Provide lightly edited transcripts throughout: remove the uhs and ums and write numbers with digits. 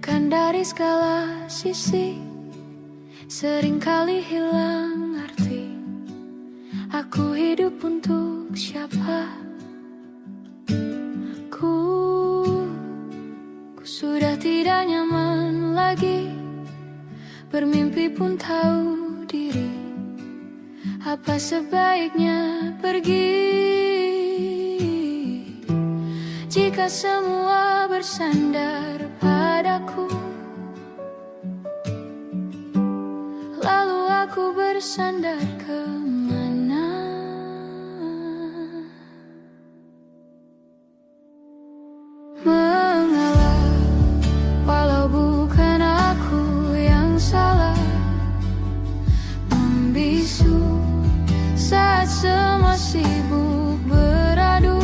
Tertekan dari segala sisi, seringkali hilang arti. Aku hidup untuk siapa? Ku sudah tidak nyaman lagi. Bermimpi pun tahu diri. Apa sebaiknya pergi? Jika semua bersandar padaku, lalu aku bersandar kemana? Mengalah, walau bukan aku yang salah. Membisu saat semua sibuk beradu.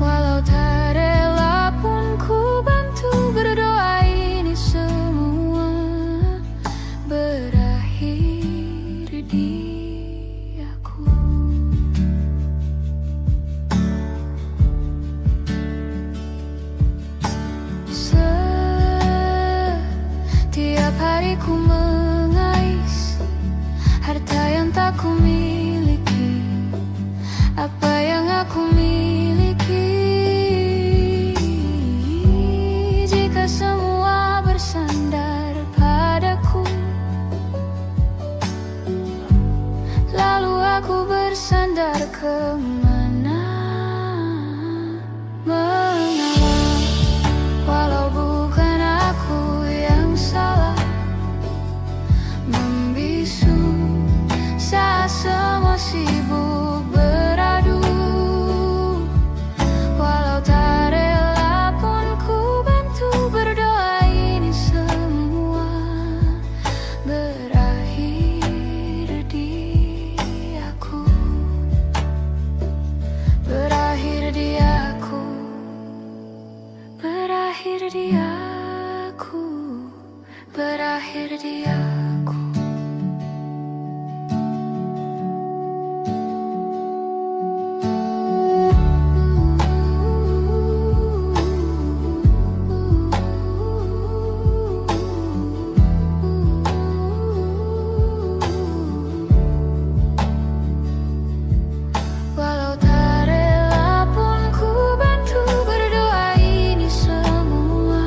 Walau tak rela pun ku bantu berdoa ini semua berakhir di aku. Setiap hari ku mengais harta yang tak ku miliki. Apa yang aku miliki? Jika semua bersandar padaku, lalu aku bersandar kemana? Mengalah, walau bukan aku yang salah. Membisu saat semua sibuk beradu. Walau tak rela pun ku bantu berdoa ini semua berakhir di aku. Berakhir di aku. Berakhir di aku. Berakhir di aku. Walau tak rela pun ku bantu berdoa ini semua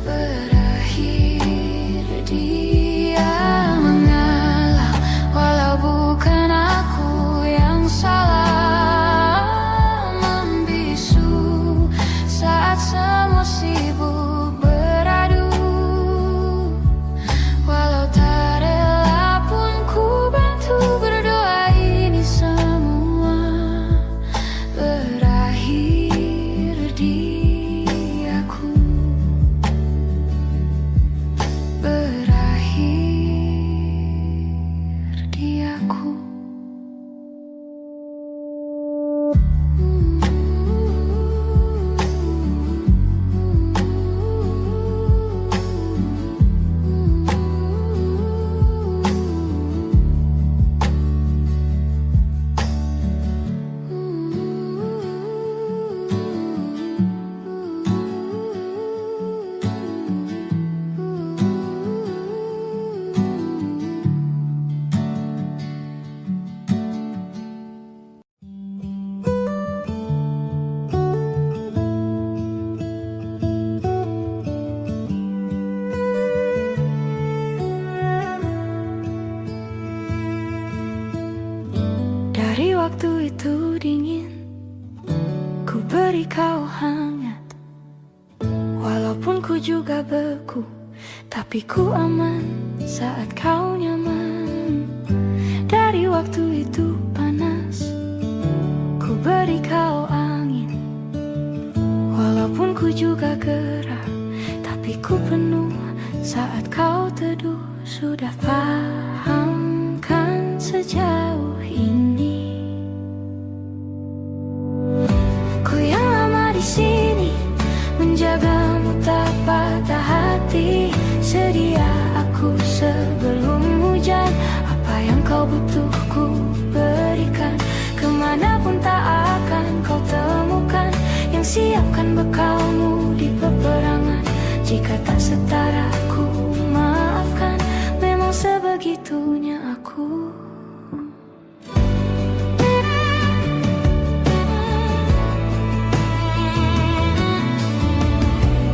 berakhir dia. Mengalah, walau bukan aku yang salah. Membisu saat semua sibuk beradu. Walau tak rela pun ku bantu berdoa ini semua berakhir di aku. Berakhir di aku. Dari waktu itu dingin, ku beri kau hangat. Walaupun ku juga beku, tapi ku aman saat kau nyaman. Dari waktu itu panas, ku beri kau angin. Walaupun ku juga gerah, tapi ku penuh saat kau teduh. Sudah paham kan sejauh ini? Ku yang lama di sini, menjagamu tak patah hati. Sedia aku sebelum hujan. Apa yang kau butuh ku berikan. Kemanapun tak akan kau temukan yang siapkan bekalmu di peperangan. jika tak setara ku maafkan. Memang sebegitunya aku.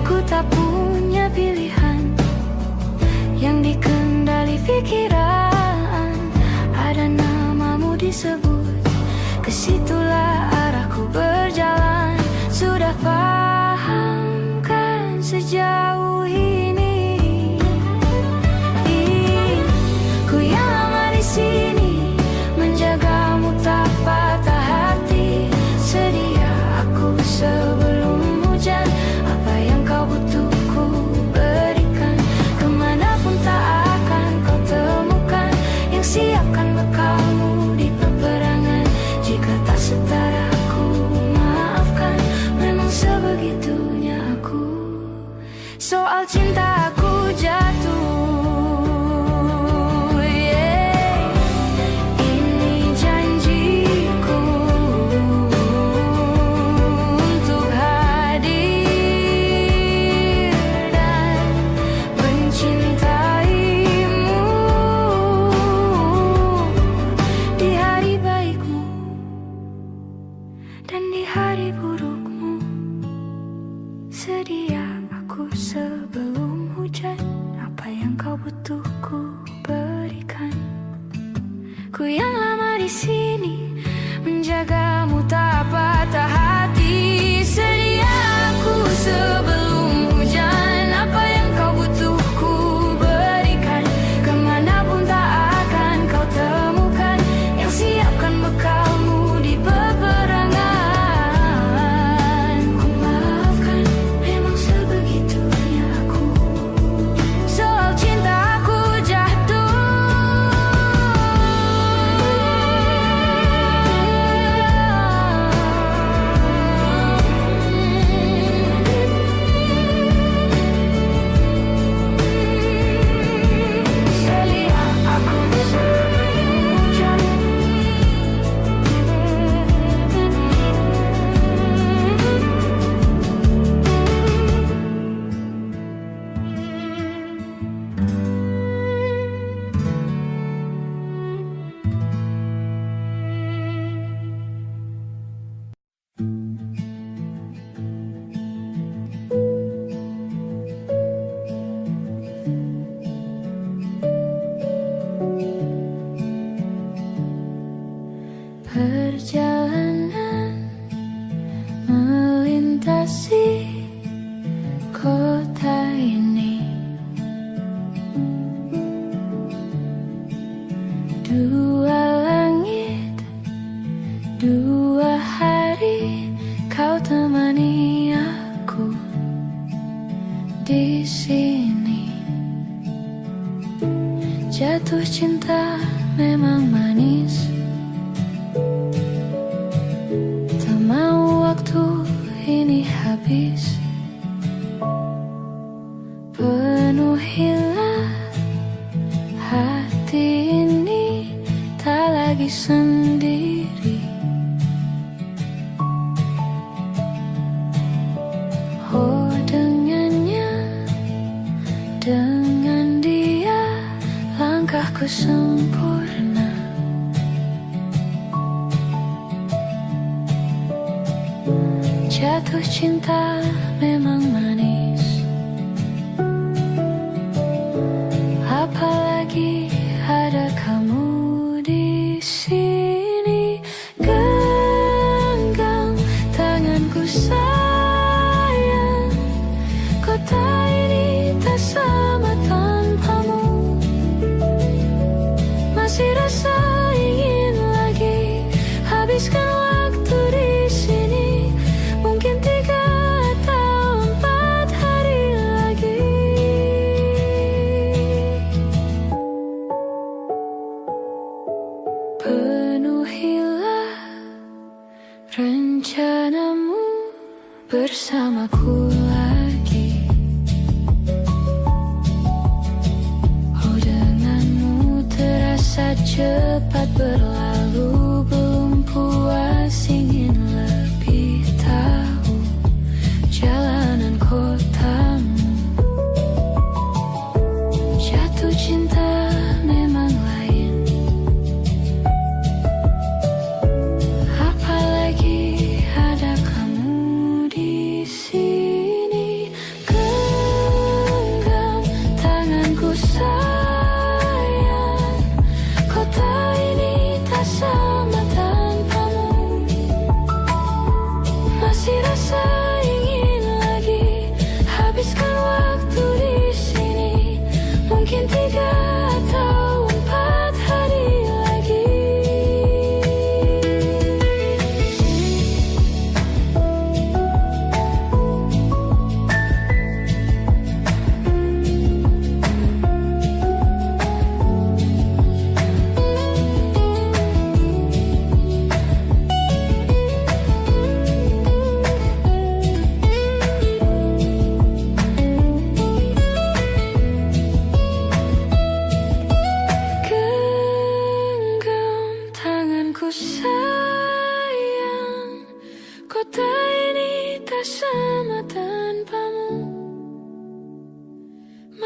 Ku tak punya pilihan yang dikendali pikiran. Ada namamu disebut, kesitulah arahku berjalan. Sudah paham kan sejauh ini? Ku yang lama di sini, menjagamu tak patah hati. Sedia aku sebelum hujan, apa yang kau butuh ku berikan. Kemanapun tak akan kau temukan yang siapkan bekalmu di peperangan. Jika tak setara ku maafkan, memang sebegitunya aku. Soal cinta aku jatuh, yeah. Ini janjiku untuk hadir dan mencintaimu di hari baikmu dan di hari burukmu. Sedia aku sebelum hujan, apa yang kau butuh ku berikan. Ku yang lama di sini, menjagamu tak patah hati. Sedia aku sebelum hujan, apa yang kau butuh ku berikan. Kemanapun tak akan kau temukan yang siapkan bekalmu di peperangan. Ku maafkan, memang sebegitunya aku. Soal cinta aku jatuh. Sedia aku sebelum hujan. Perjalanan melintasi kota ini, dua langit, dua hari, kau temani aku di sini. Jatuh cinta memang manis, tak mau waktu ini habis. Penuhilah hati ini, tak lagi sendiri. Oh, dengannya, dengan dia, langkahku sempurna. Jatuh cinta memang manis, apalagi ada kamu di sini. Genggam tanganku sayang, kota ini tak sama tanpamu. Masih rasa ingin lagi habiskan waktu di sini. Mungkin 3 atau 4 hari lagi. Penuhilah rencanamu bersamaku lagi. Oh, denganmu terasa cepat berlalu. Belum puas ingin lebih tahu jalanan kotamu.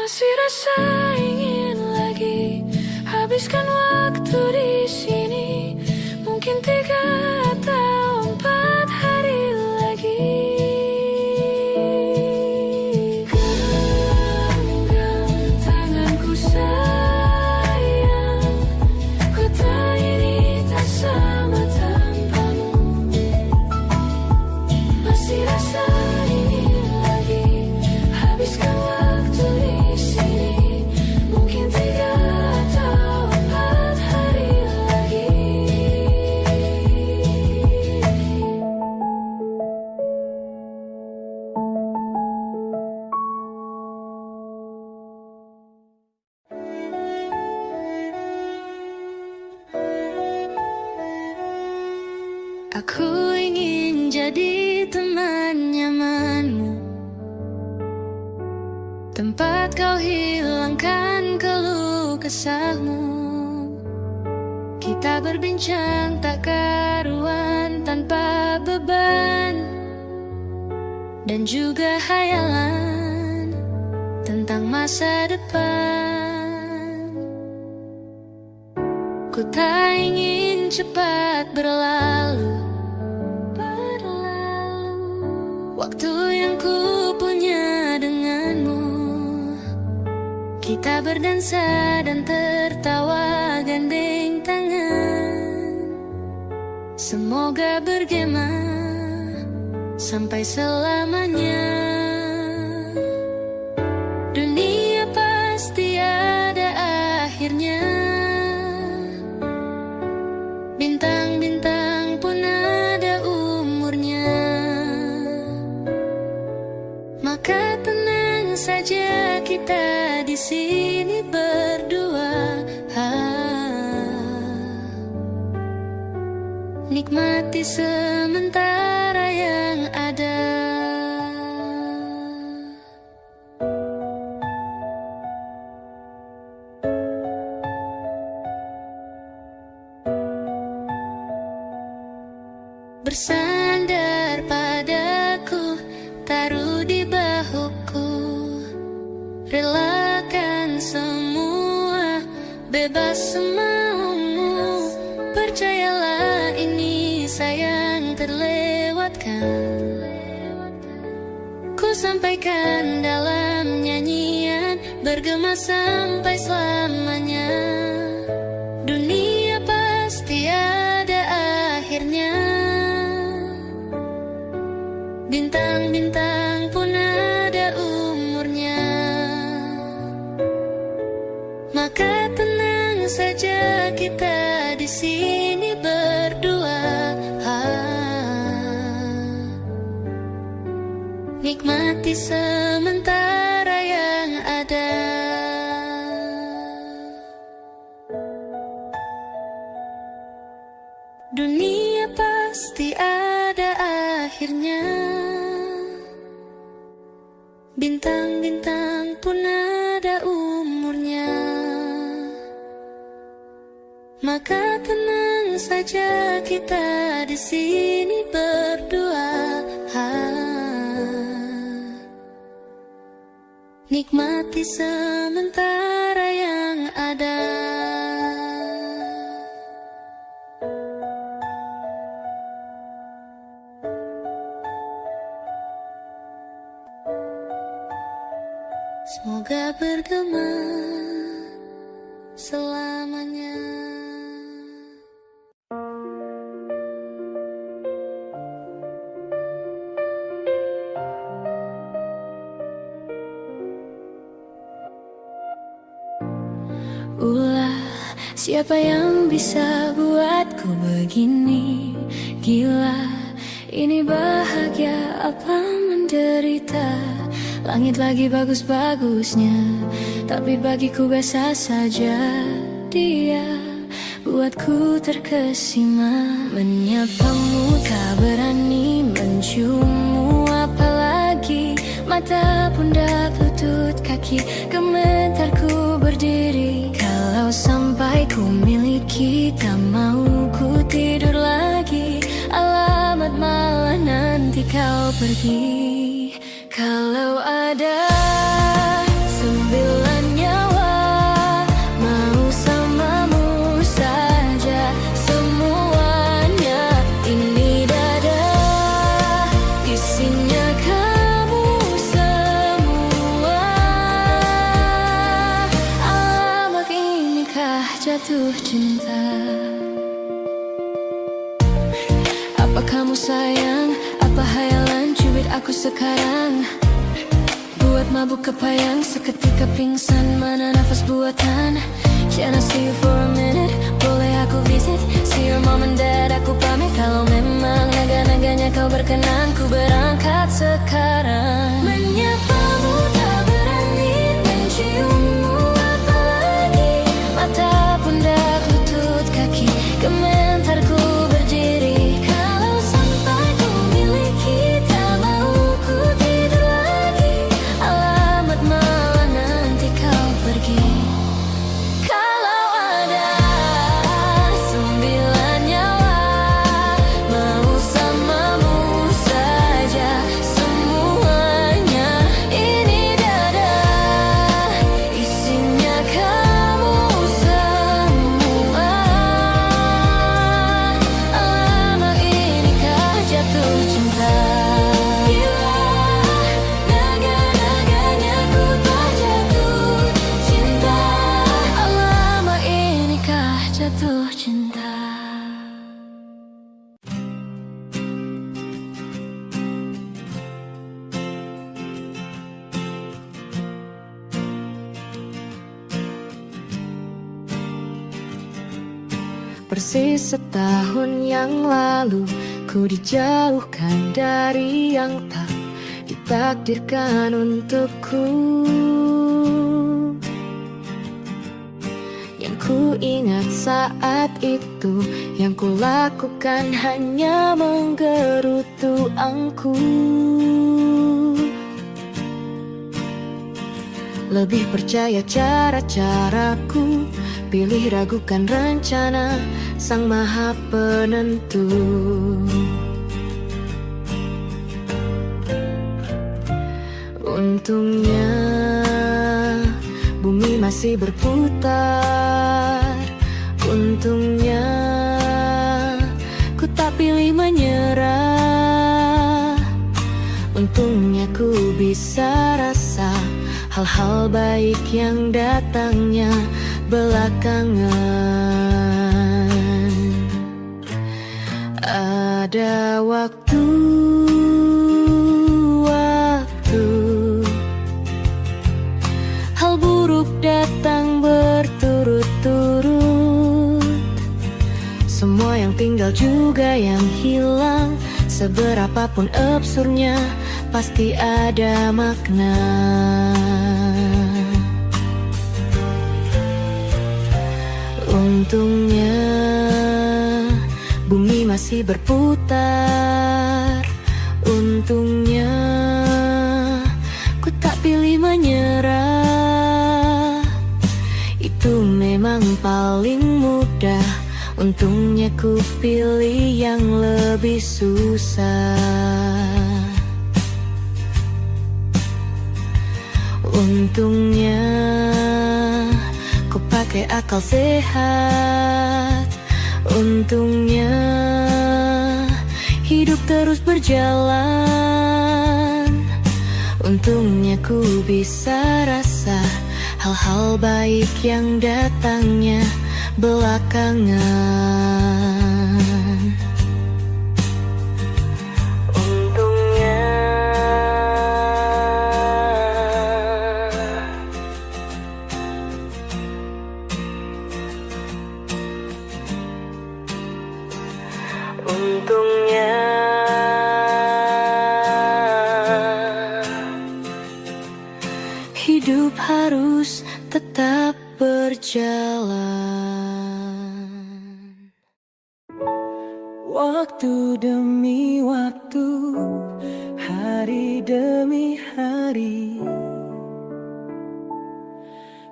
Masih rasa ingin lagi habiskan waktu di sini, mungkin 3 atau 4 hari lagi. Genggam tanganku sayang, kota ini tak sama tanpamu. Masih rasa ingin lagi habiskan waktu di sini, mungkin 3 atau 4 hari lagi. Aku ingin jadi teman nyamanmu, tempat kau hilangkan keluh kesahmu. Kita berbincang tak karuan tanpa beban, dan juga hayalan tentang masa depan. Ku tak ingin cepat berlalu waktu yang ku punya denganmu. Kita berdansa dan tertawa gandeng tangan. Semoga bergema sampai selamanya. Dunia pasti ada akhirnya, bintang-bintang pun ada umurnya. Maka tenang saja kita di sini berdua, nikmati sementara yang ada. Bersandar padaku, taruh di bahuku, relakan semua, bebas semaumu. Percayalah ini sayang terlewatkan. Ku sampaikan dalam nyanyian, bergema sampai selamanya. Dunia pasti ada akhirnya, bintang-bintang pun ada umurnya. Maka tenang saja kita di sini berdua, nikmati sementara yang ada. Dunia pasti ada akhirnya, bintang-bintang pun ada umurnya. Maka tenang saja kita di sini berdua, nikmati sementara yang ada. Semoga bergema selamanya. Ulah, siapa yang bisa buatku begini? Gila, ini bahagia apa menderita? Langit lagi bagus-bagusnya, tapi bagiku biasa saja. Dia buatku terkesima. Menyapamu tak berani, menciummu apalagi. Mata, pundak, lutut, kaki, gemetarku berdiri. Kalau sampai ku miliki, tak mau ku tidur lagi. Alamat malah nanti kau pergi. Kalau ada 9 jatuh cinta. Apa kamu sayang, apa hayalan cubit aku sekarang? Buat mabuk kepayang, seketika pingsan, mana nafas buatan. Can I see you for a minute? Boleh aku visit? See your mom and dad, aku pamit. Kalau memang naga-naganya kau berkenan, ku berangkat sekarang. Menyapamu tak berani, menciummu apalagi. Mata, pundak, lutut, kaki, gemetar ku berdiri. Kalau sampai ku miliki, tak mau ku tidur lagi. Alamat malah nanti kau pergi. Kalau ada 9 nyawa, mau samamu saja semuanya. Ini dada, isinya kamu semua. Lama inikah jatuh cinta? Gila, naga-naganya ku tak jatuh cinta. Lama inikah jatuh cinta? Persis setahun yang lalu, ku dijauhkan dari yang tak ditakdirkan untukku. Yang ku ingat saat itu, yang ku lakukan hanya menggerutu angku. Lebih percaya cara-caraku, pilih ragukan rencana Sang Maha Penentu. Untungnya bumi masih berputar. Untungnya ku tak pilih menyerah. Untungnya ku bisa rasa hal-hal baik yang datangnya belakangan. Ada waktu-waktu hal buruk datang berturut-turut. Semua yang tinggal juga yang hilang. Seberapapun absurdnya, pasti ada makna. Untungnya bumi masih berputar. Untungnya ku tak pilih menyerah. Itu memang paling mudah. Untungnya ku pilih yang lebih susah. Untungnya ku pakai akal sehat. Untungnya hidup terus berjalan. Untungnya ku bisa rasa hal-hal baik yang datangnya belakangan. Untungnya Untungnya hidup harus tetap berjalan. Waktu demi waktu, hari demi hari,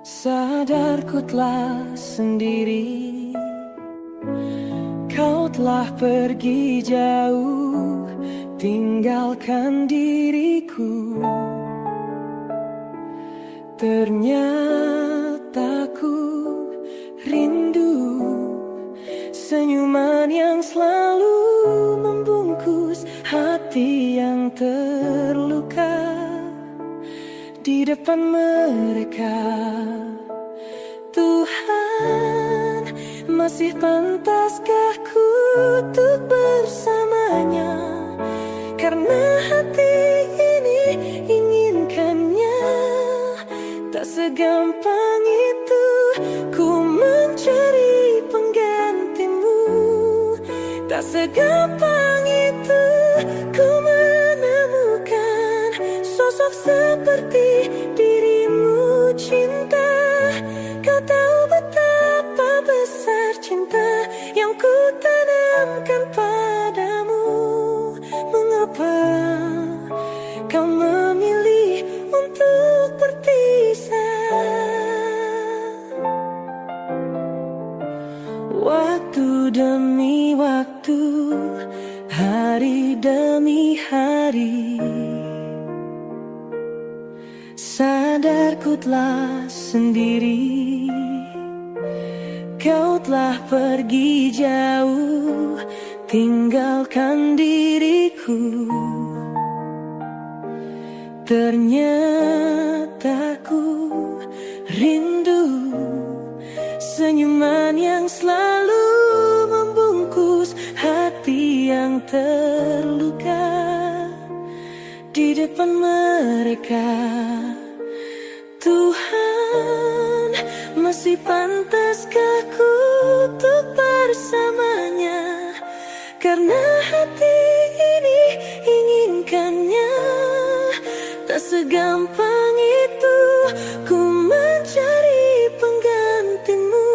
sadarku telah sendiri. Kau telah pergi jauh, tinggalkan diriku. Ternyata ku rindu senyuman yang selalu membungkus hati yang terluka. Di depan mereka, Tuhan Masih pantaskah ku untuk bersamanya? Karena hati ini inginkannya. Tak segampang itu ku mencari penggantimu. Tak segampang itu ku menemukan sosok seperti dirimu, cinta. Kau tahu betapa besar cinta yang ku tanamkan padamu. Mengapa kau memilih untuk berpisah? Waktu demi waktu, hari demi hari, sadarku telah sendiri. Kau telah pergi jauh, tinggalkan diriku. Ternyata ku rindu senyuman yang selalu membungkus hati yang terluka. Di depan mereka, Tuhan, masih pantaskah ku untuk bersamanya? Karena hati ini inginkannya. Tak segampang itu ku mencari penggantimu.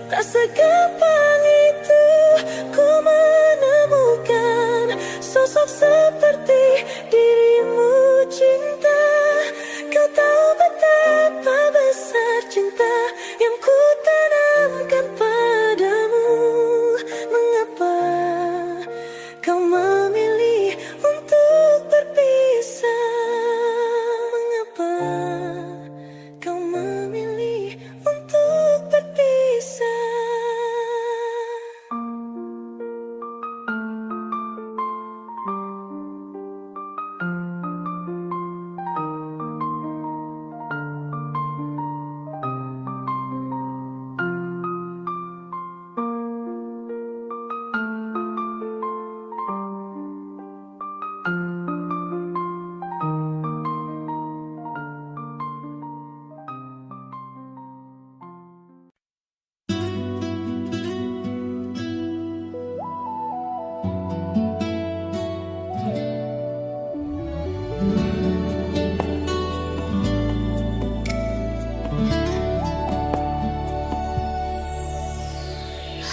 Tak segampang itu ku menemukan sosok seperti dirimu, cinta. Kau tahu betapa besar cinta yang ku tanamkan padamu. Mengapa kau memilih untuk berpisah? Mengapa kau memilih untuk berpisah?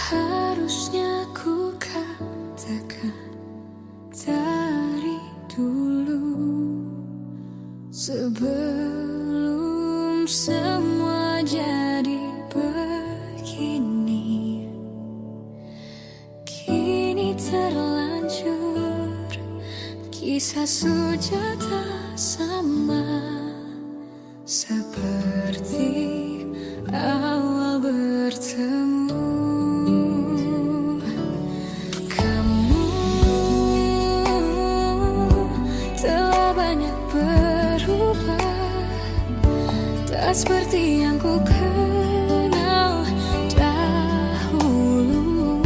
Harusnya ku katakan dari dulu, sebelum semua jadi begini. Kini terlanjur, kisah sujata sama seperti awal bertemu. Kamu telah banyak berubah, tak seperti yang ku kenal dahulu.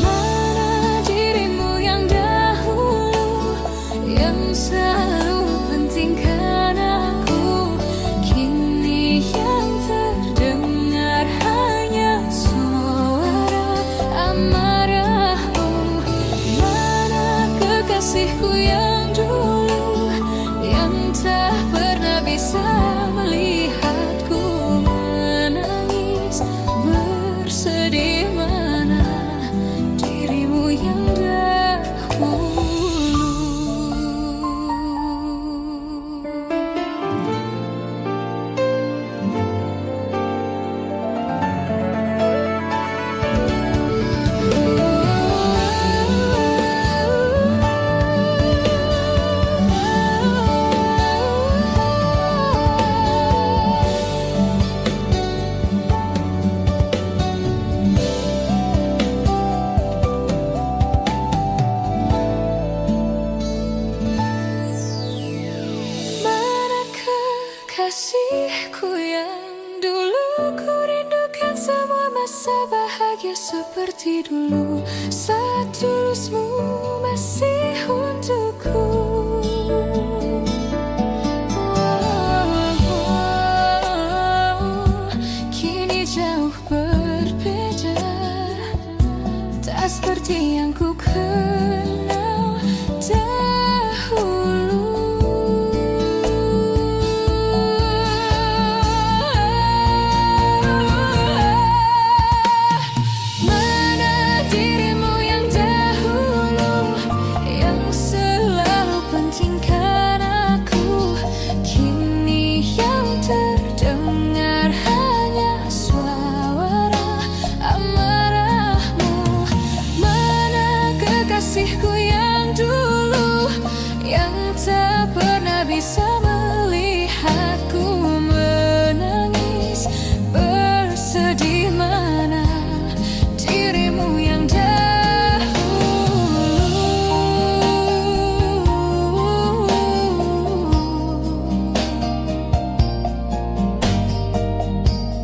Mana dirimu yang dahulu, yang selalu pentingkan aku. Kini yang terdengar hanya suara amarahmu. Mana kekasih seperti dulu, saat tulusmu masih untukku. Kini jauh berbeda, tak seperti yang ku kenal dahulu. Mana dirimu yang dahulu, yang selalu pentingkan aku. Kini yang terdengar hanya suara amarahmu. Mana kekasihku yang dulu, yang tak pernah bisa melihatku menangis bersedih. Mana dirimu yang dahulu.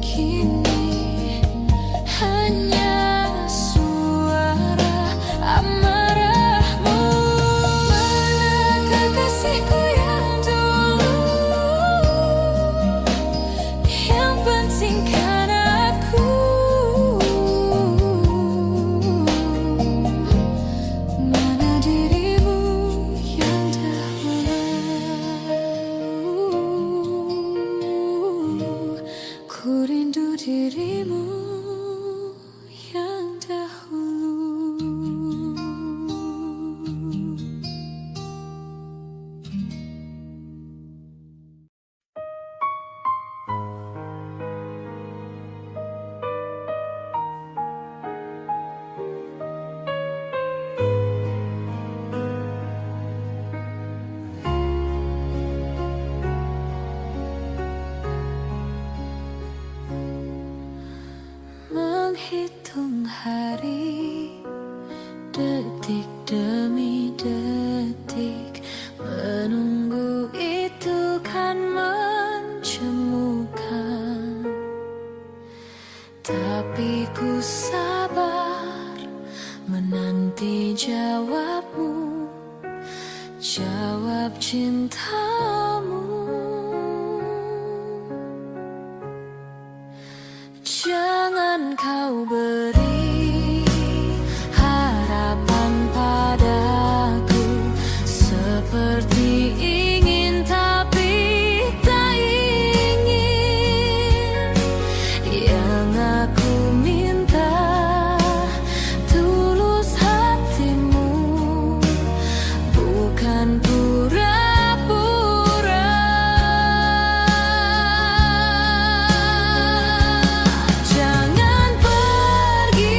Kini hanya suara amarahmu. Mana kekasihku yang dulu, yang pentingkan aku. Mana dirimu yang dahulu. Ku rindu dirimu yang dahulu. Menghitung hari, detik demi detik, menunggu itu kan mencemukan. Tapi ku sabar menanti jawabmu, jawab cintamu. Jangan kau beri harapan padaku, seperti ingin tapi tak ingin. Yang aku minta tulus hatimu, bukan pura-pura. Jangan pergi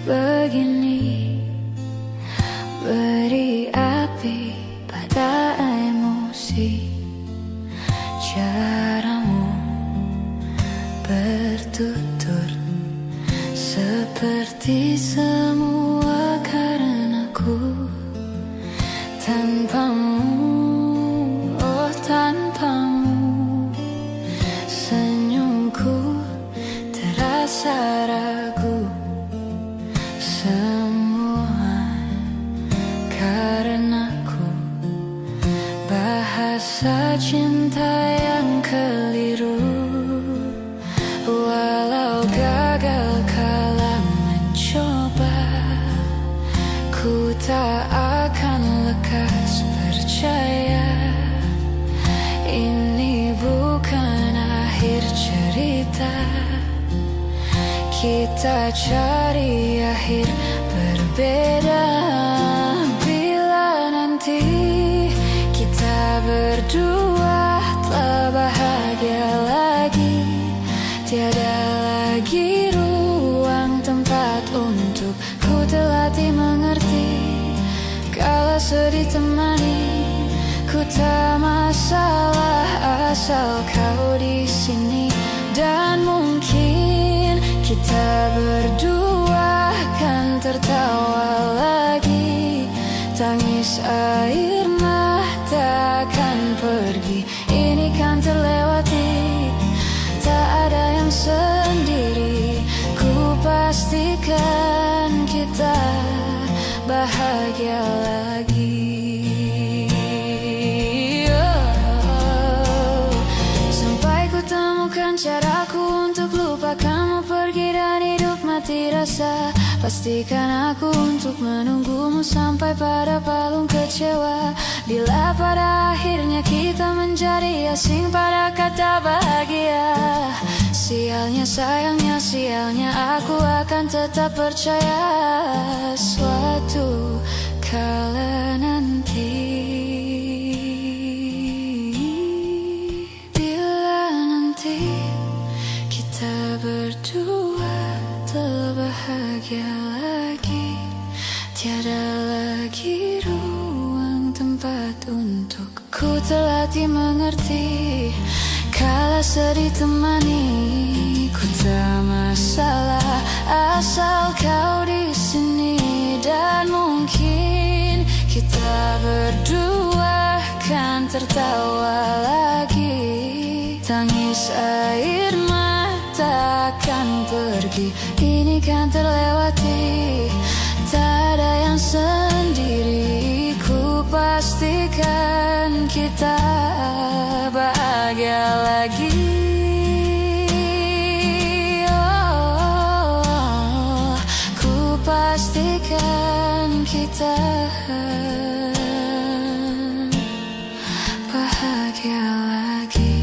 begini, beri api pada emosi. Caramu bertutur seperti semua karenaku. Tanpamu, oh tanpamu, senyumku terasa ragu. Semua karenaku, bahasa cinta yang keliru. Walau gagal kala mencoba, ku tak akan lekas percaya. Ini bukan akhir cerita, kita cari akhir berbeda. Bila nanti kita berdua telah bahagia lagi, tiada lagi ruang tempat untuk ku terlatih mengerti. Kala sedih temani, ku tak masalah asal kau di sini. Dan mungkin kita berdua kan tertawa lagi, tangis air mata akan pergi. Ini kan terlewati, tak ada yang sendiri. Ku pastikan kita bahagia lagi. Sampai ku temukan caraku untuk lupa kamu pergi dan hidup mati rasa. Pastikan aku untuk menunggumu sampai pada palung kecewa. Bila pada akhirnya kita menjadi asing pada kata bahagia, sialnya sayangnya sialnya aku akan tetap percaya. Suatu kala nanti, bila nanti kita berdua telah bahagia lagi, tiada lagi ruang tempat untuk ku terlatih mengerti. Kala sedih temani, ku tak masalah asal kau di sini. Dan mungkin kita berdua kan tertawa lagi, tangis air mata akan pergi. Ini kan terlewati, tak ada yang sendiri. Ku pastikan kita bahagia lagi. Oh, ku pastikan kita bahagia lagi.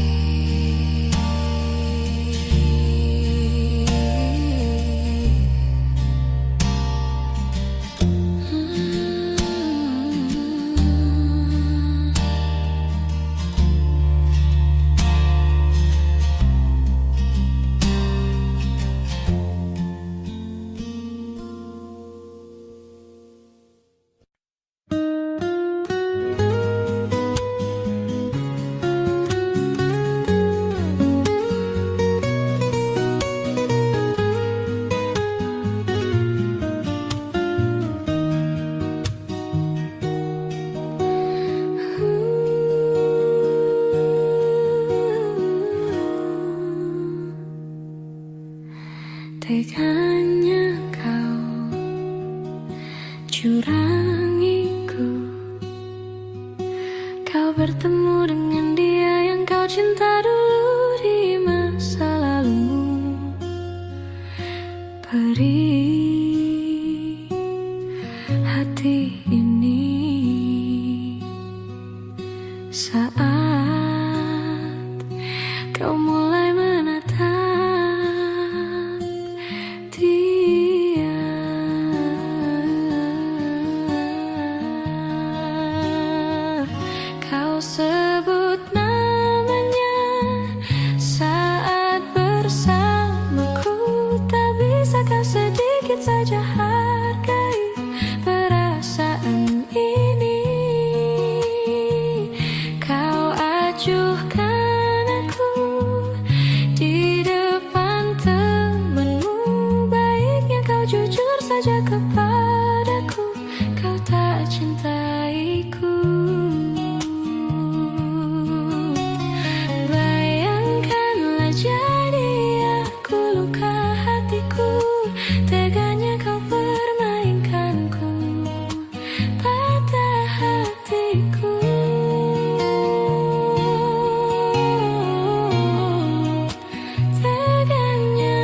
Teganya kau curangiku, kau bertemu dengan dia yang kau cinta dulu di masa lalumu. Perih hati ini saat kau mulai menatap. 'Dia hargai perasaan ini. Kau acuhkan aku di depan temanmu. Baiknya kau jujur saja kepadaku, kau tak cintaiku. Bayangkanlah jadi aku luka hatiku, teganya kau permainkanku, patah hatiku. Teganya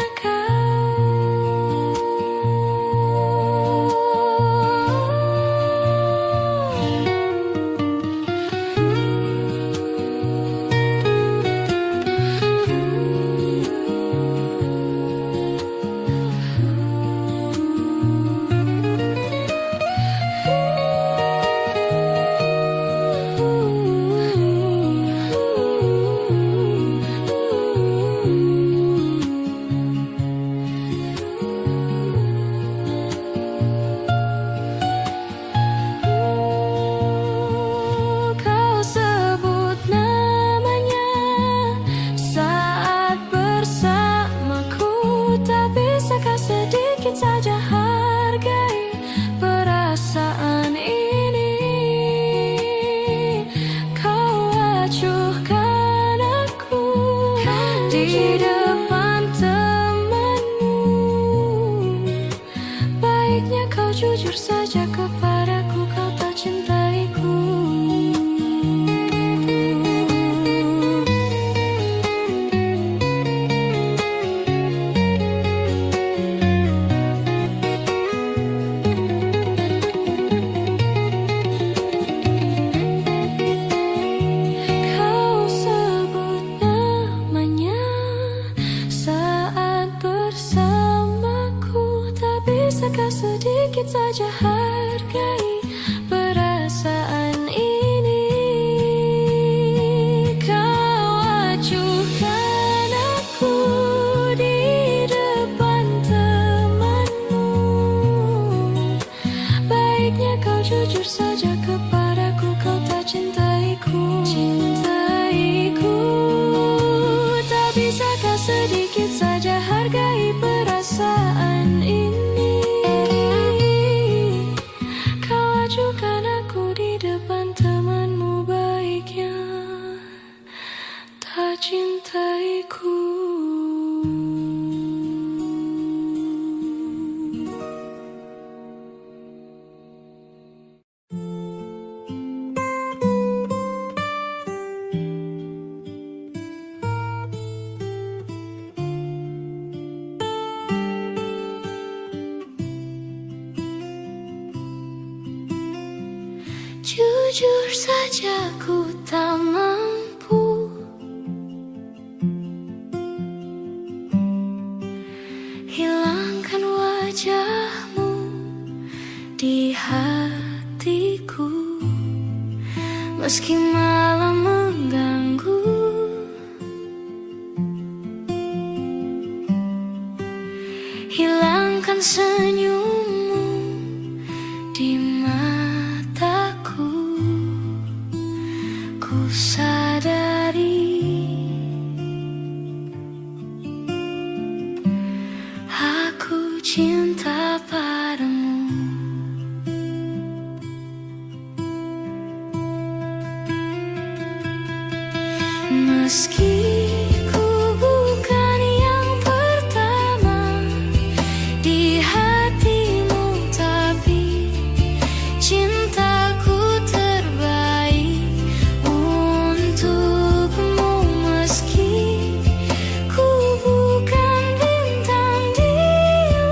kau sebut namanya saat bersamaku, tak bisakah sedikit saja hargai perasaan ini. Kau acuhkan aku di depan temanmu. Baiknya kau jujur saja kepadaku, kau tak cintaiku. Kau sebut namanya saat bersamaku, tak bisakah sedikit saja hargai perasaan ini. Kau acuhkan aku di depan temanmu. Baiknya kau jujur saja kepadaku, kau tak cintaiku. Tak bisakah sedikit saja hargai perasaan ini. Kau acuhkan aku di depan temanmu. Baiknya tak cintaiku. Jujur saja ku tak mampu hilangkan wajahmu di hatiku, meski malam mengganggu. Hilangkan senyummu di mataku. Ku sadari aku cinta padamu. Meski ku bukan yang pertama di hatimu, tapi cintaku terbaik untukmu. Meski ku bukan bintang di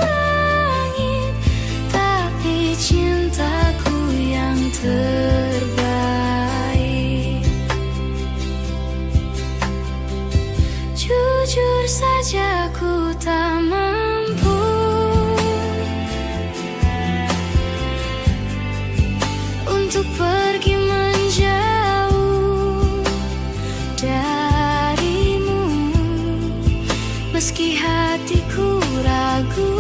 langit, tapi cintaku yang terbaik. Jujur saja ku tak mampu untuk pergi menjauh darimu, meski hatiku ragu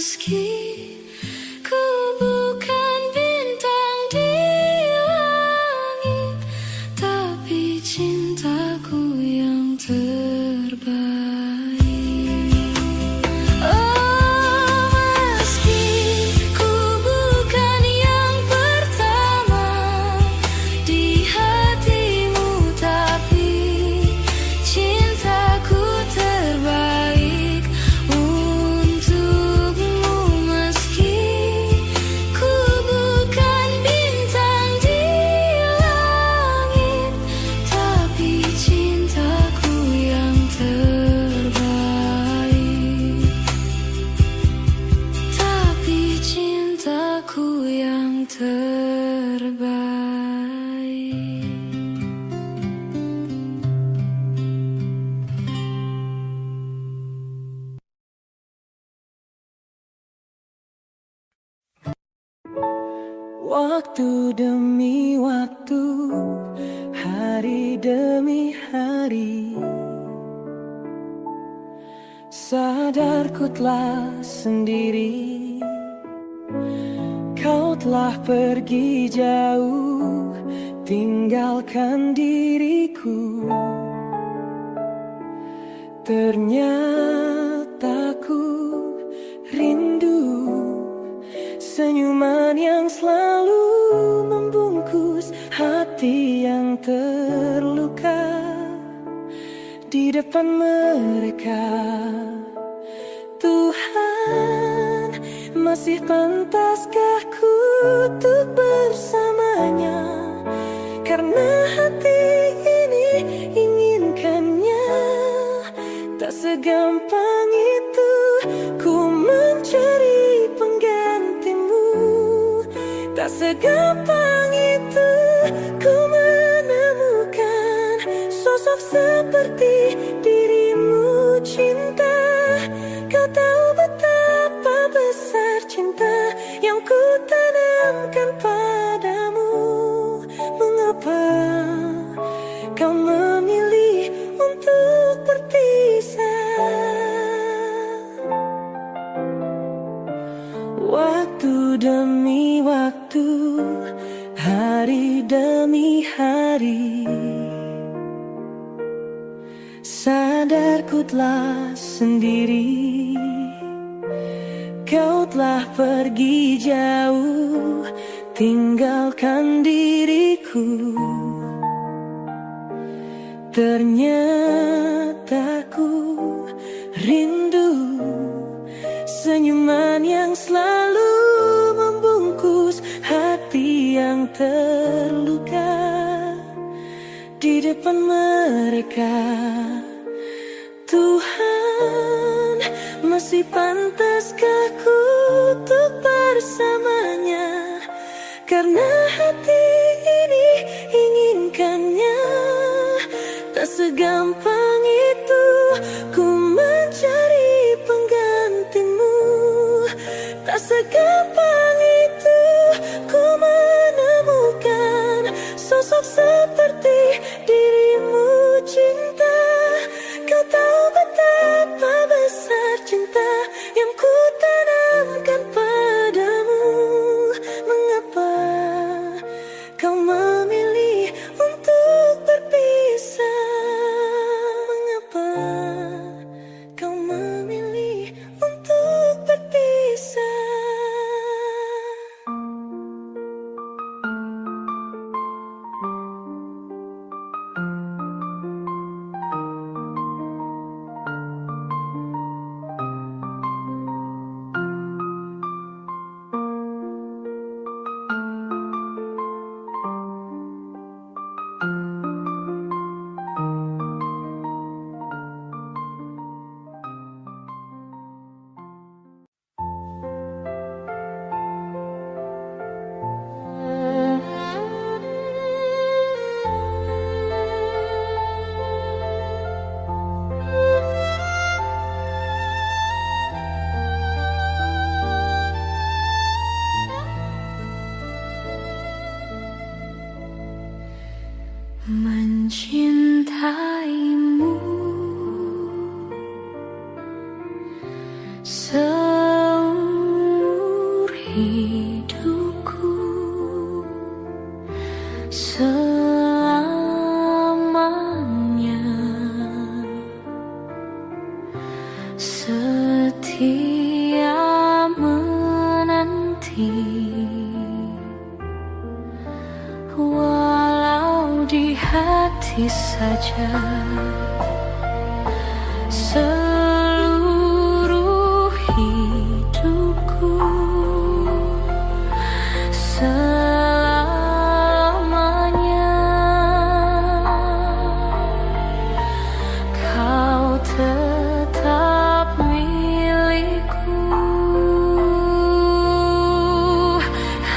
Meski ku bukan bintang di langit, tapi cintaku yang terbaik. Oh, meski ku bukan yang pertama di hatimu, tapi cintaku terbaik untukmu. Meski ku bukan bintang di langit, tapi cintaku yang terbaik. Tapi cintaku yang terbaik. Waktu demi waktu, hari demi hari, sadarku telah sendiri. Kau telah pergi jauh, tinggalkan diriku. Ternyata ku rindu senyuman yang selalu membungkus hati yang terluka di depan mereka. Tuhan, masih pantaskah ku untuk bersamanya? Karena hati ini inginkannya. Tak segampang itu ku mencari penggantimu. Tak segampang itu ku menemukan sosok seperti dirimu. Cinta, kau tahu betapa besar cinta yang ku tanamkan padamu. Mengapa kau memilih untuk berpisah? Waktu demi waktu, hari demi hari, sadarku telah sendiri. Kau telah pergi jauh, tinggalkan diriku. Ternyata ku rindu senyuman yang selalu membungkus hati yang terluka di depan mereka. Tuhan, masih pantaskah ku untuk bersamanya? Karena hati ini inginkannya. Tak segampang itu ku mencari penggantimu. Tak segampang itu ku menemukan sosok seperti dirimu. Cinta, kau tahu betapa besar cinta yang ku tanamkan padamu. Mengapa kau memilih untuk berpisah? Mengapa kau memilih untuk berpisah? Mencintaimu hidupku selamanya, setia menanti, walau di hati saja. Seluruh hidupku selamanya, kau tetap milikku.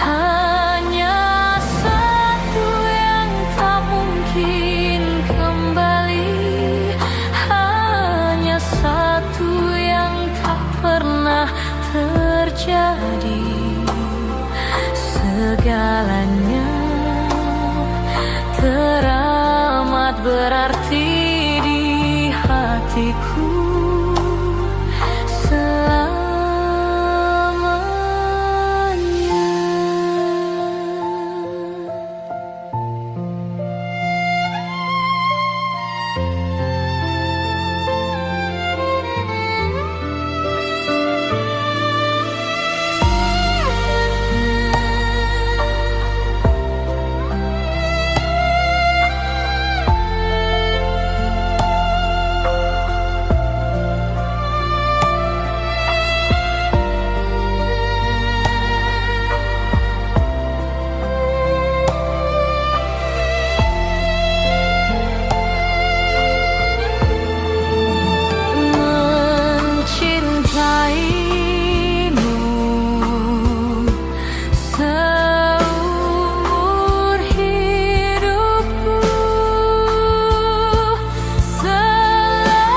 Hanya satu yang tak mungkin kembali, hanya satu yang tak pernah terjadi. Segalanya teramat berarti di hatiku selamanya. Mencintaimu seumur hidupku selamanya,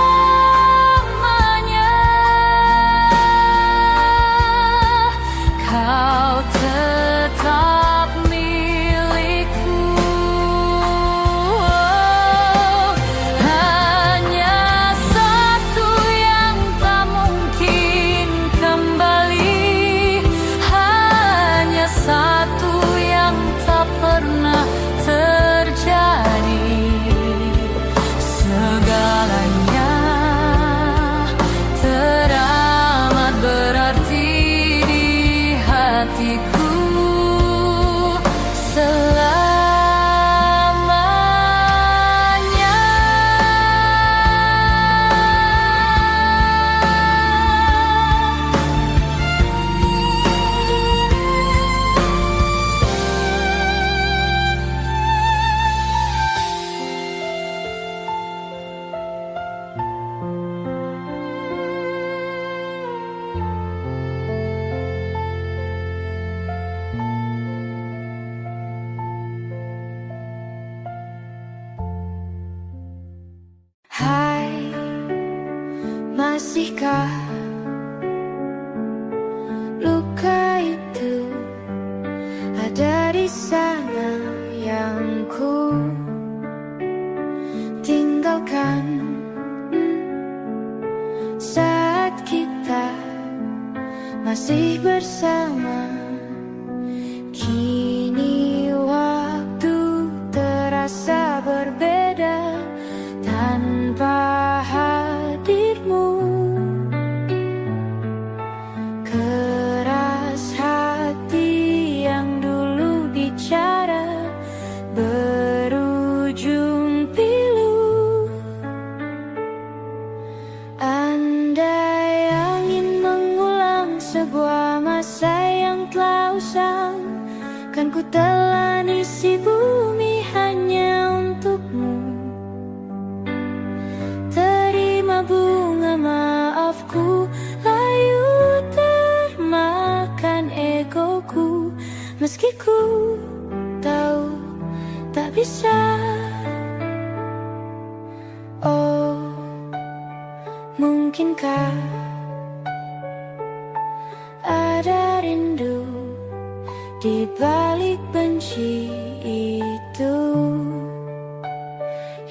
kau tetap milikku. Hanya satu yang tak mungkin kembali, hanya satu yang tak pernah terjadi. Segalanya teramat berarti di hatiku selamanya. Hai, masihkah luka itu ada di sana yang ku tinggalkan saat kita masih bersama? Kini waktu terasa berbeda tanpa hadirmu. Keras hati yang dulu bicara berujung pilu. Andai angin mengulang sebuah masa yang telah usang, kan ku telan isi bumi hanya untukmu. Terima bunga maafku, layu termakan egoku, meski ku tahu tak bisa. Oh, mungkinkah ada rindu di balik benci itu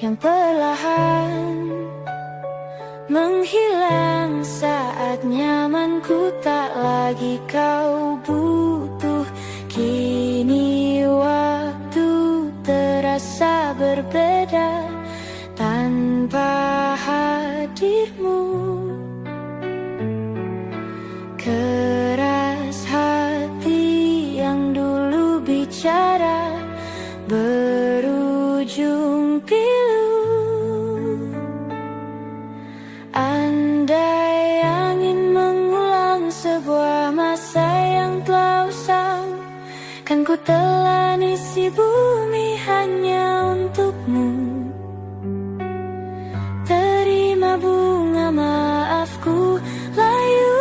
yang perlahan menghilang saat nyamanku tak lagi kau buat. Kan ku telan isi bumi hanya untukmu. Terima bunga maafku, layu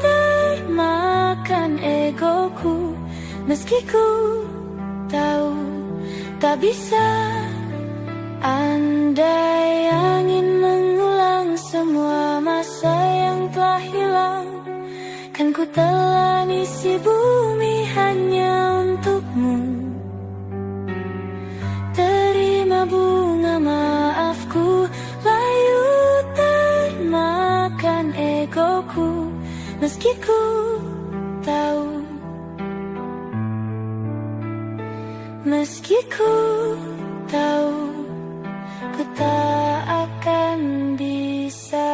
termakan egoku. Meski ku tahu tak bisa, andai angin mengulang semua masa yang telah hilang. Kan ku telan isi bumi hanya untukmu. Terima bunga maafku, layu termakan egoku. Meski ku tahu, meski ku tahu, ku tak akan bisa.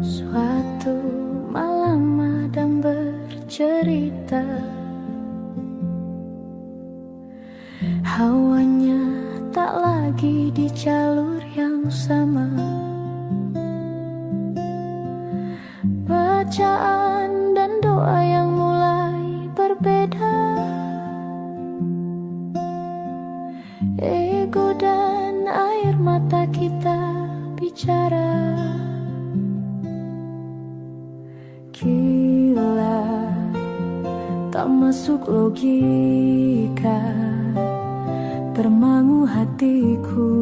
Suatu malam Adam bercerita, hawanya tak lagi di jalur yang sama. Bacaan dan doa yang mulai berbeda. Ego dan air mata kita bicara. Gila, tak masuk logika, termangu hatiku.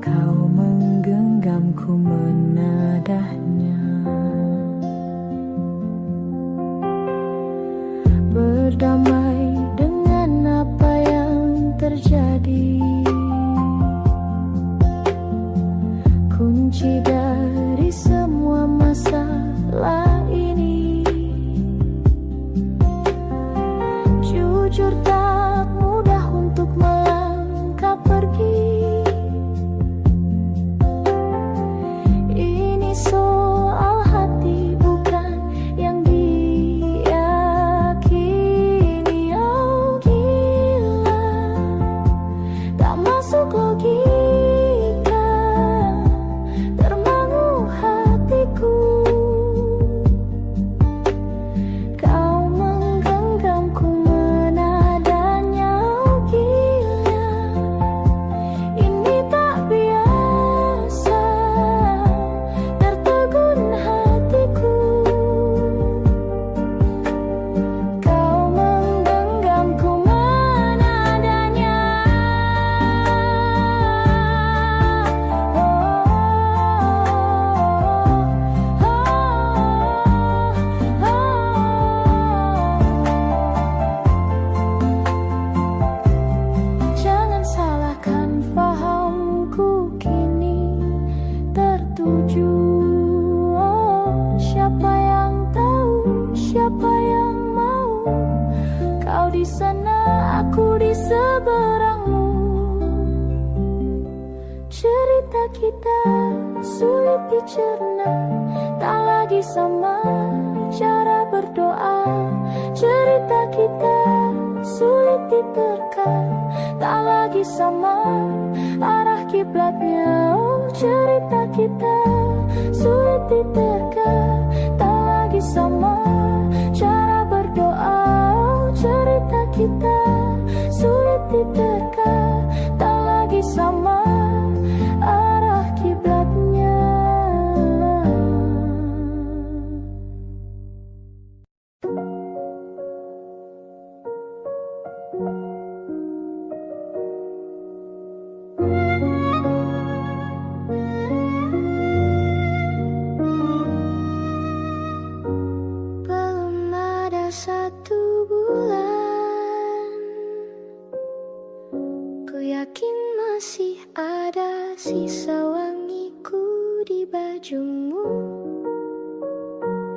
Kau menggenggamku menadahnya, berdamai dengan apa yang terjadi. Kunci dari semua masalah ini, jujur tak mudah untuk melangkah pergi. Ini soal hati bukan yang diyakini. Oh gila, tak masuk logika, termangu hatiku. Kau menggenggamku menadanya. Oh gila, ini tak biasa, tertegun hatiku. Kau menggenggamku menadanya. Jangan salahkan fahamku kini tertuju. Oh, siapa yang tahu, siapa yang mau? Kau di sana, aku di seberangmu. Cerita kita sulit dicerna, tak lagi sama cara berdoa. Cerita kita sulit diterka, tak lagi sama arah kiblatnya. Oh, cerita kita sulit diterka, tak lagi sama cara berdoa. Oh, cerita kita sulit diterka, tak lagi sama arah kiblatnya. Belum ada 1 bulan bajumu,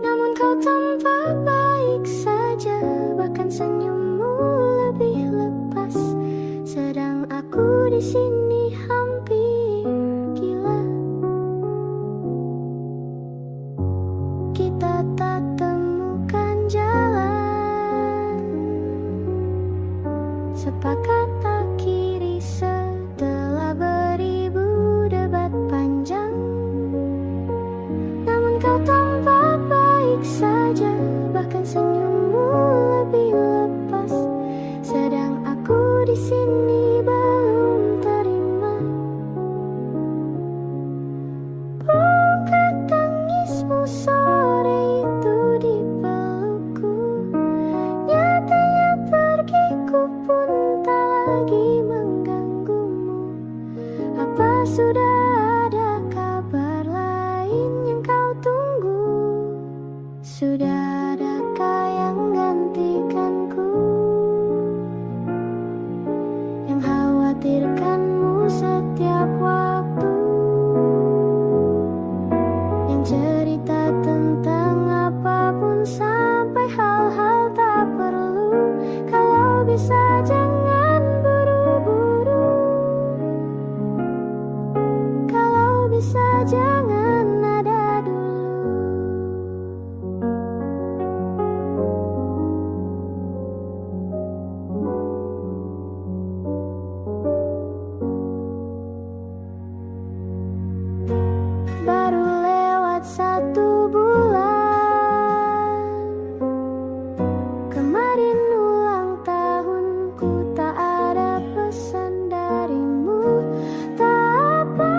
namun kau tampak baik saja, bahkan senyummu lebih lepas. Sedang aku di sini hampir gila. Kita tak temukan jalan, sepakat akhiri setelah beribu debat panjang. Namun kau tampak baik saja, bahkan senyummu lebih lepas. Sedang aku di sini belum terima. Bukan tangismu sore itu di pelukku, nyatanya pergiku pun tak lagi mengganggumu. Apa sudah ada kabar lain yang kau tunggu? Sudah adakah yang gantikanku, yang khawatirkanmu setiap waktu, yang cerita tentang apapun sampai hal-hal tak perlu? Kalau bisa jangan buru-buru, kalau bisa jangan ada dulu. Baru lewat 1 bulan, kemarin ulang tahunku, tak ada pesan darimu. Tak apa,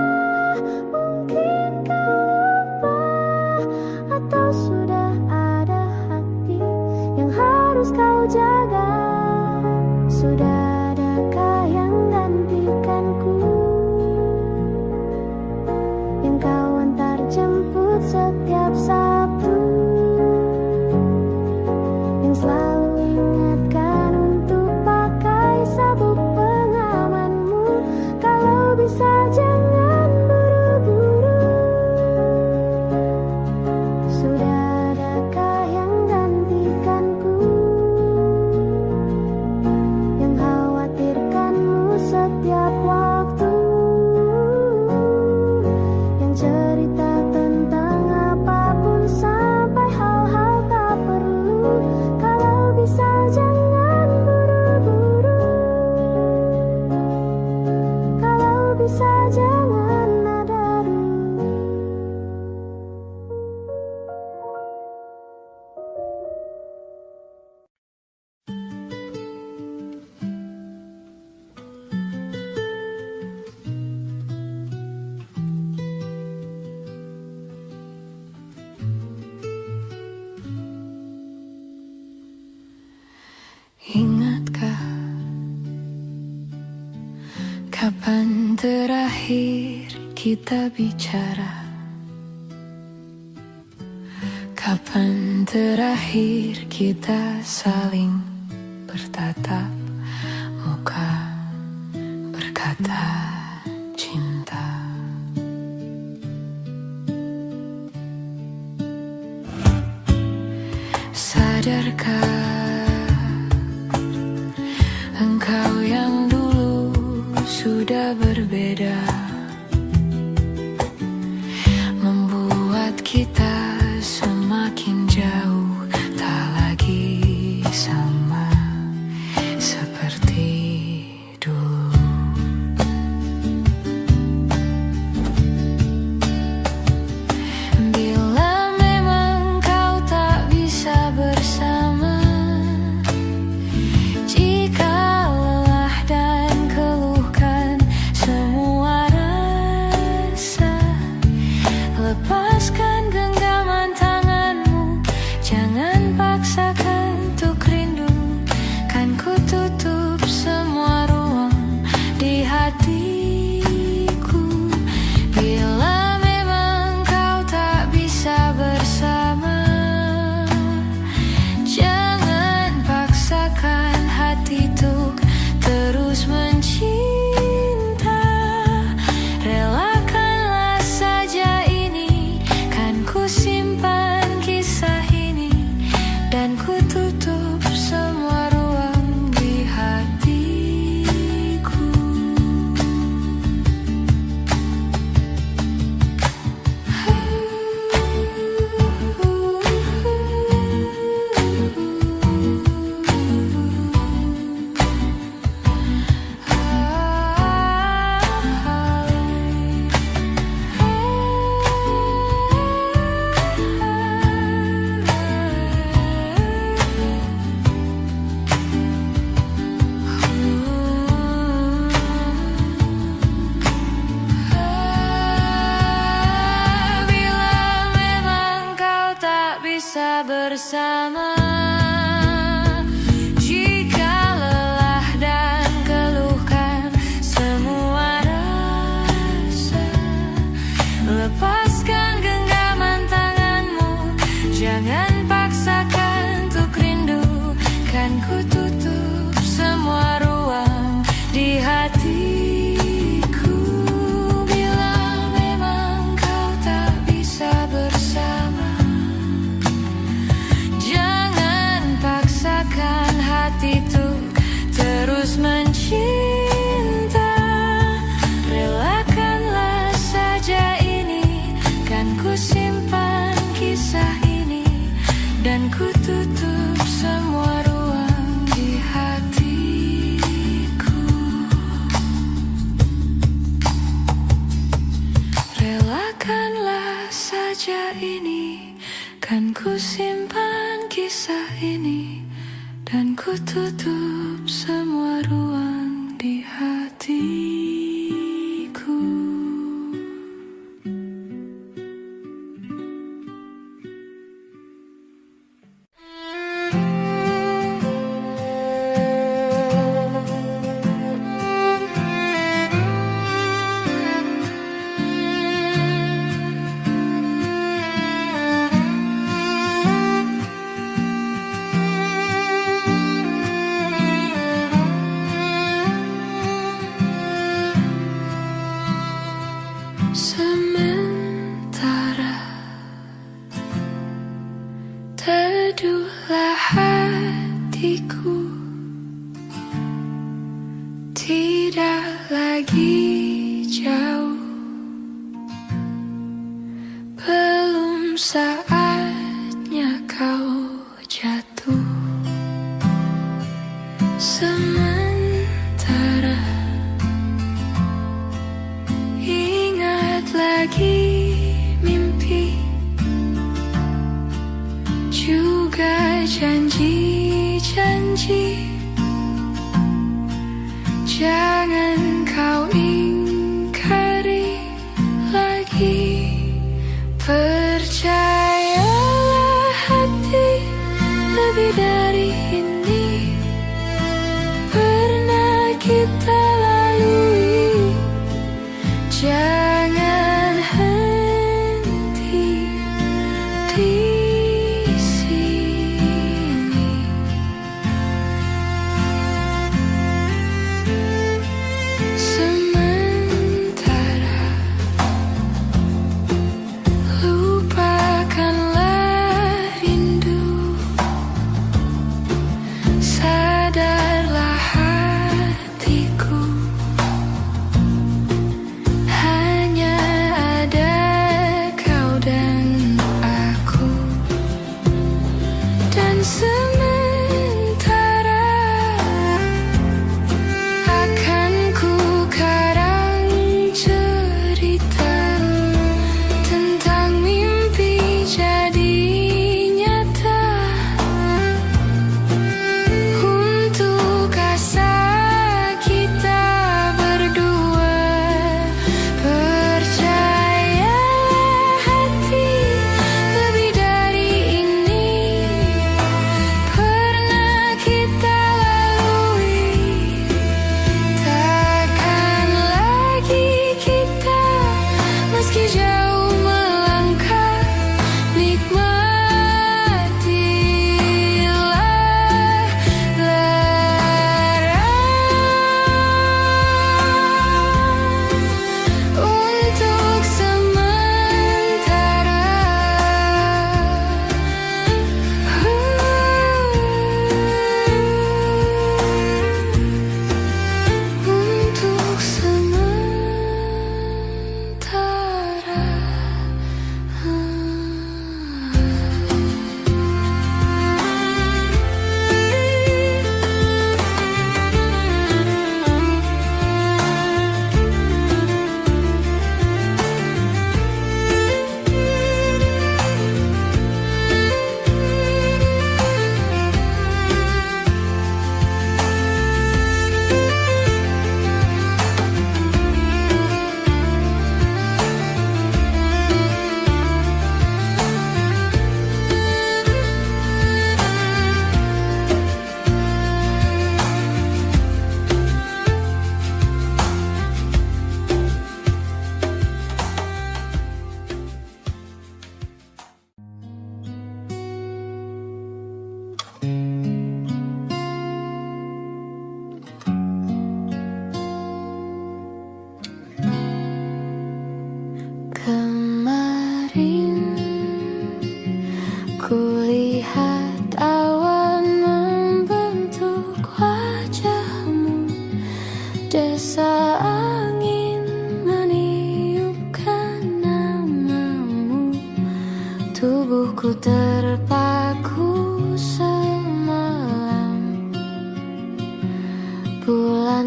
mungkin kau lupa, atau sudah ada hati yang harus kau jaga. Sudah adakah yang gantikanku, yang kau antar jemput setiap Sabtu, yang selalu ingatkan untuk pakai sabuk pengamanmu? Kalau bisa jangan buru-buru, sudah adakah yang gantikanku, yang khawatirkanmu setiap waktu, yang cerita tentang apapun sampai hal-hal tak perlu? Kalau bisa jangan buru-buru, kalau bisa jangan ada dulu. Ingatkah kapan terakhir kita bicara? Kapan terakhir kita saling bertatap muka, berkata cinta? Sadarkah engkau yang dulu sudah berbeda, membuat kita semakin jauh, tak lagi sama seperti dulu. bersama. Jika lelah dan keluhkan semua rasa, lepaskan genggaman tanganmu, jangan paksakan untuk rindu. Kan ku tutup semua ruang di hatiku bila memang kau tak bisa bersama. Jangan paksakan hati untuk terus mencinta. Relakanlah saja ini, kan ku simpan kisah ini, dan ku tutup semua ruang di hatiku. Relakanlah saja ini, kan ku simpan kisah ini, dan ku tutup semua ruang di hatiku. Sementara teduhlah hatiku, tidak lagi jauh, belum saatnya kau jatuh. Sementara ingat lagi mimpi, juga janji-janji. Jangan kau ingkari lagi. Percayalah hati, lebih dari ini pernah kita lalui. Jangan henti di sini.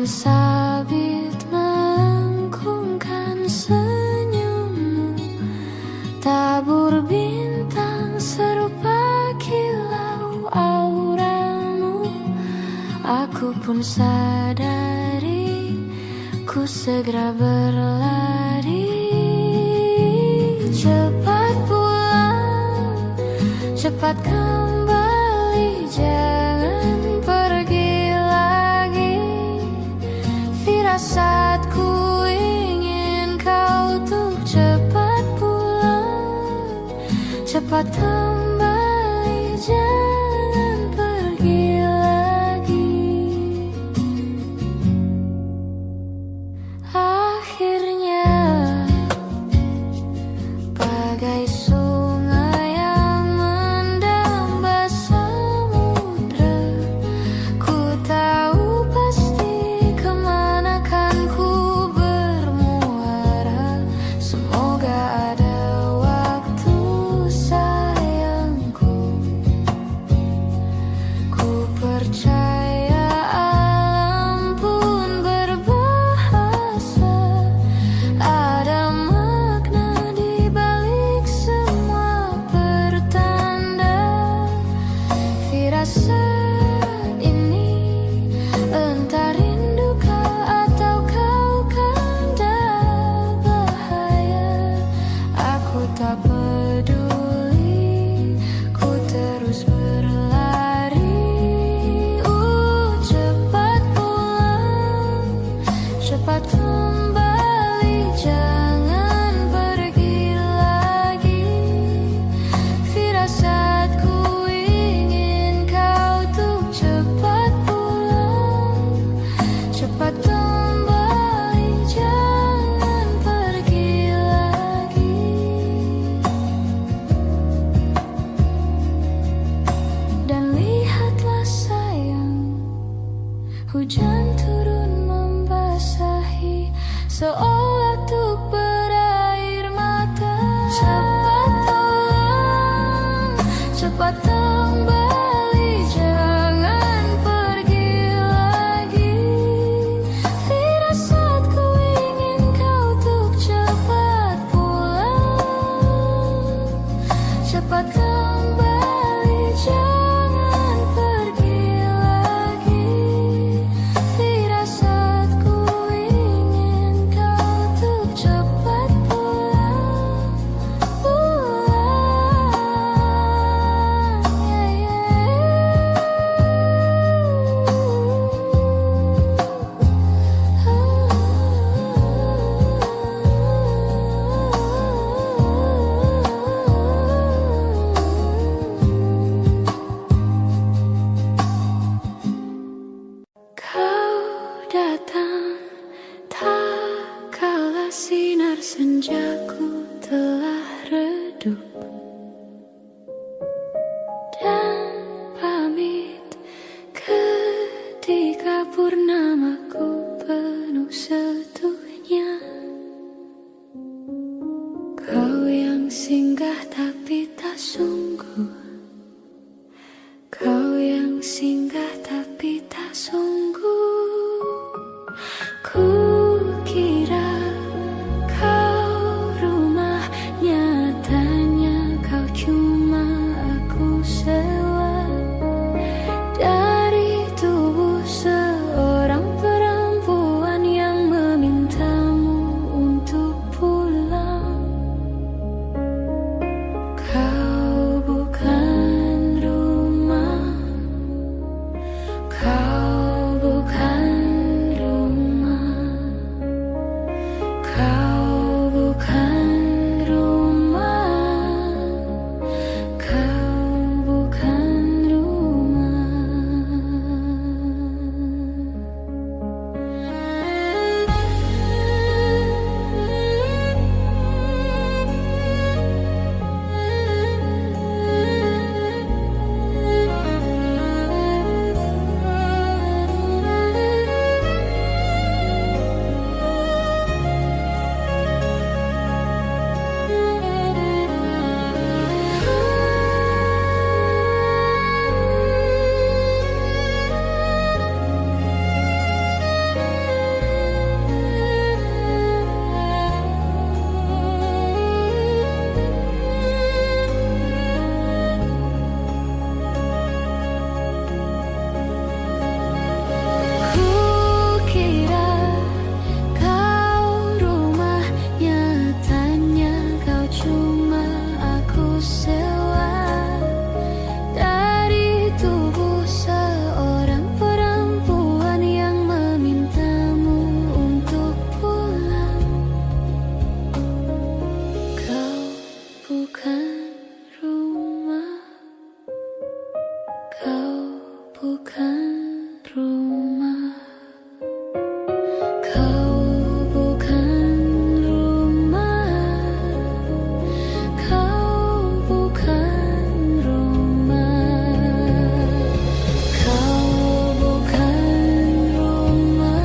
sabit melengkungkan senyummu, tabur bintang serupa kilau auramu. Aku pun sadari, ku segera berlari. Cepat pulang, cepat kembali, jangan pergi lagi. Firasatku ingin kau tuh cepat pulang, cepat kembali, jangan pergi lagi. Akhirnya bagai sungai yang mendamba samudra, ku tahu pasti kemana kan ku bermuara. Semoga ada waktu sayangku, ku percaya alam pun berbahasa. Ada makna di balik semua pertanda. Firasat ini entah rindukah atau kau kanda bahaya. Aku tak peduli, ku terus berlari. Cepat pulang, cepat kembali, jangan pergi lagi. Firasatku ingin kau tuh cepat pulang, cepat kembali, jangan pergi lagi. Dan lihatlah sayang, hujan turun membasahi, seolah tuk berair mata. Cepat pulang, cepat kembali, jangan pergi lagi. Firasatku ingin kau tuk cepat pulang, cepat kembali, jangan pergi lagi. Firasatku ingin kau tuk cepat pulang, Kau datang tak kala sinar senjaku telah redup, dan pamit ketika purnamaku penuh setuhnya. Kau yang singgah tapi tak sungguh, kau yang singgah tapi tak sungguh. Ku kira kau rumah, nyatanya kau cuma aku sewa dari tubuh seorang peramal. bukan rumah, kau bukan rumah, kau bukan rumah, kau bukan rumah,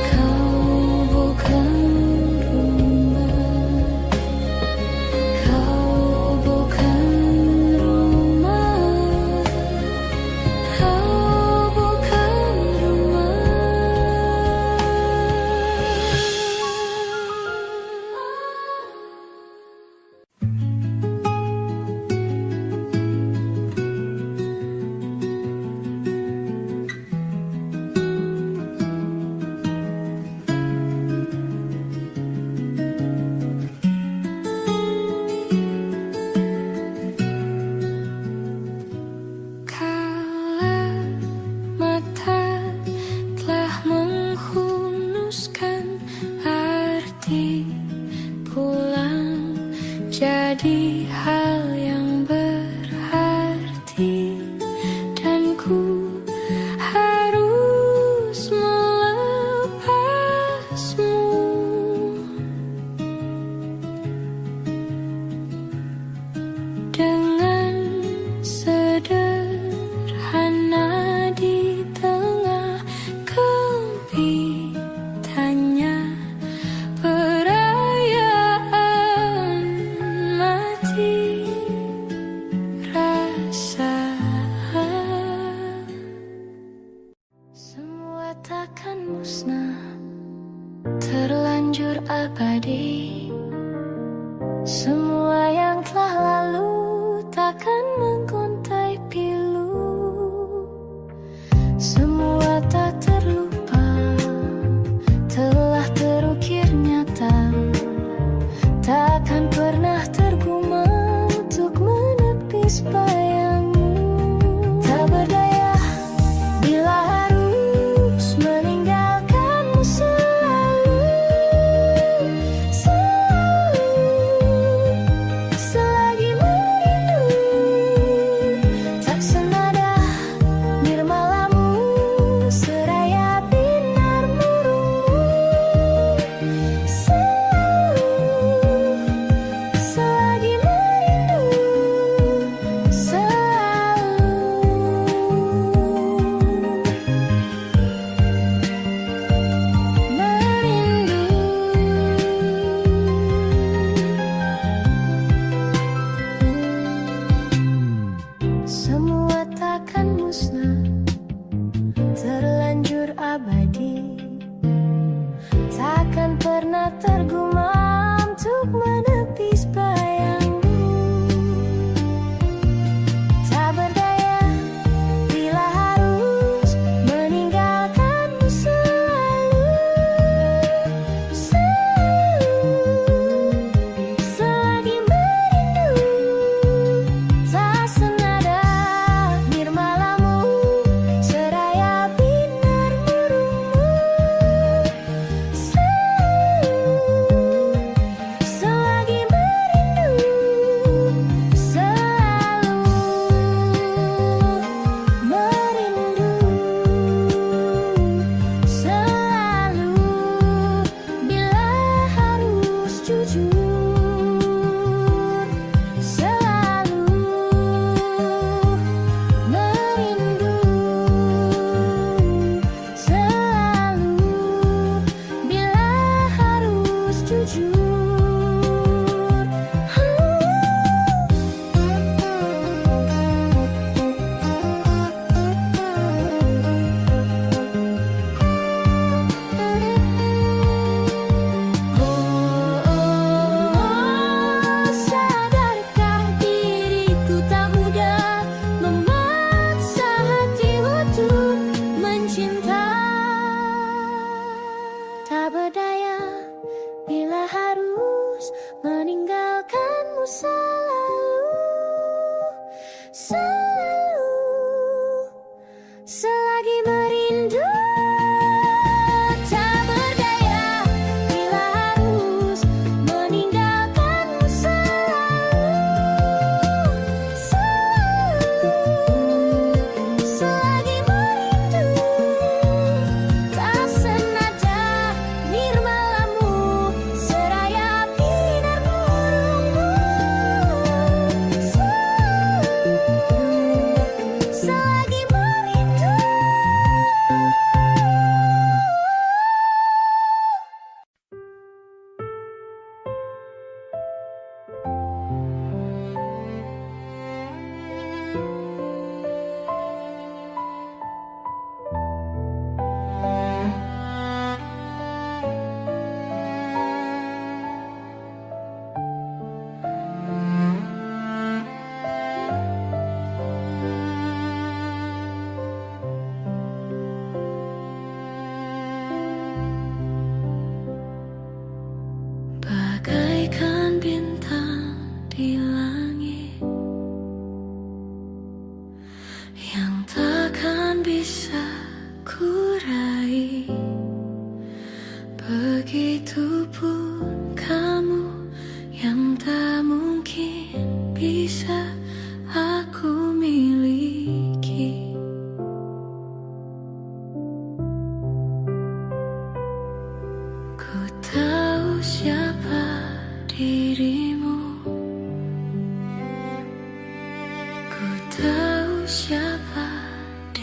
kau bukan rumah, kau bukan rumah, kau bukan Kala mata telah menghunuskan arti pulang jadi hal yang berarti, dan ku harus melepasmu. Dengan sederhana di tengah kempitannya perayaan mati rasa. Semua takkan musnah, terlanjur abadi. Semua yang telah lalu takkan mengontai pilu. Semua tak terlupa, telah terukir nyata, takkan pernah tergumam untuk menepis bayangmu. Tak berdaya bila harus meninggalkanmu selalu, selalu, selagi merindu. Tak senada nirmalamu seraya binar murungmu, selalu, selagi merindu, selalu merindu. Semua takkan musnah, terlanjur abadi, takkan pernah tergumam untuk menepis bayangmu. Tak berdaya bila harus meninggalkanmu selalu, selalu, selagi merindu. Tak senada nirmalamu seraya binar murungmu, selalu, selagi merindu, selalu merindu, selalu bila harus jujur, selalu merindu, selalu bila harus jujur. Sadarkah diriku tak mudah memaksa hati untuk mencinta. Tak berdaya bila harus meninggalkanmu selalu, selalu, selagi merindu. Tak berdaya bila harus meninggalkanmu selalu, selalu,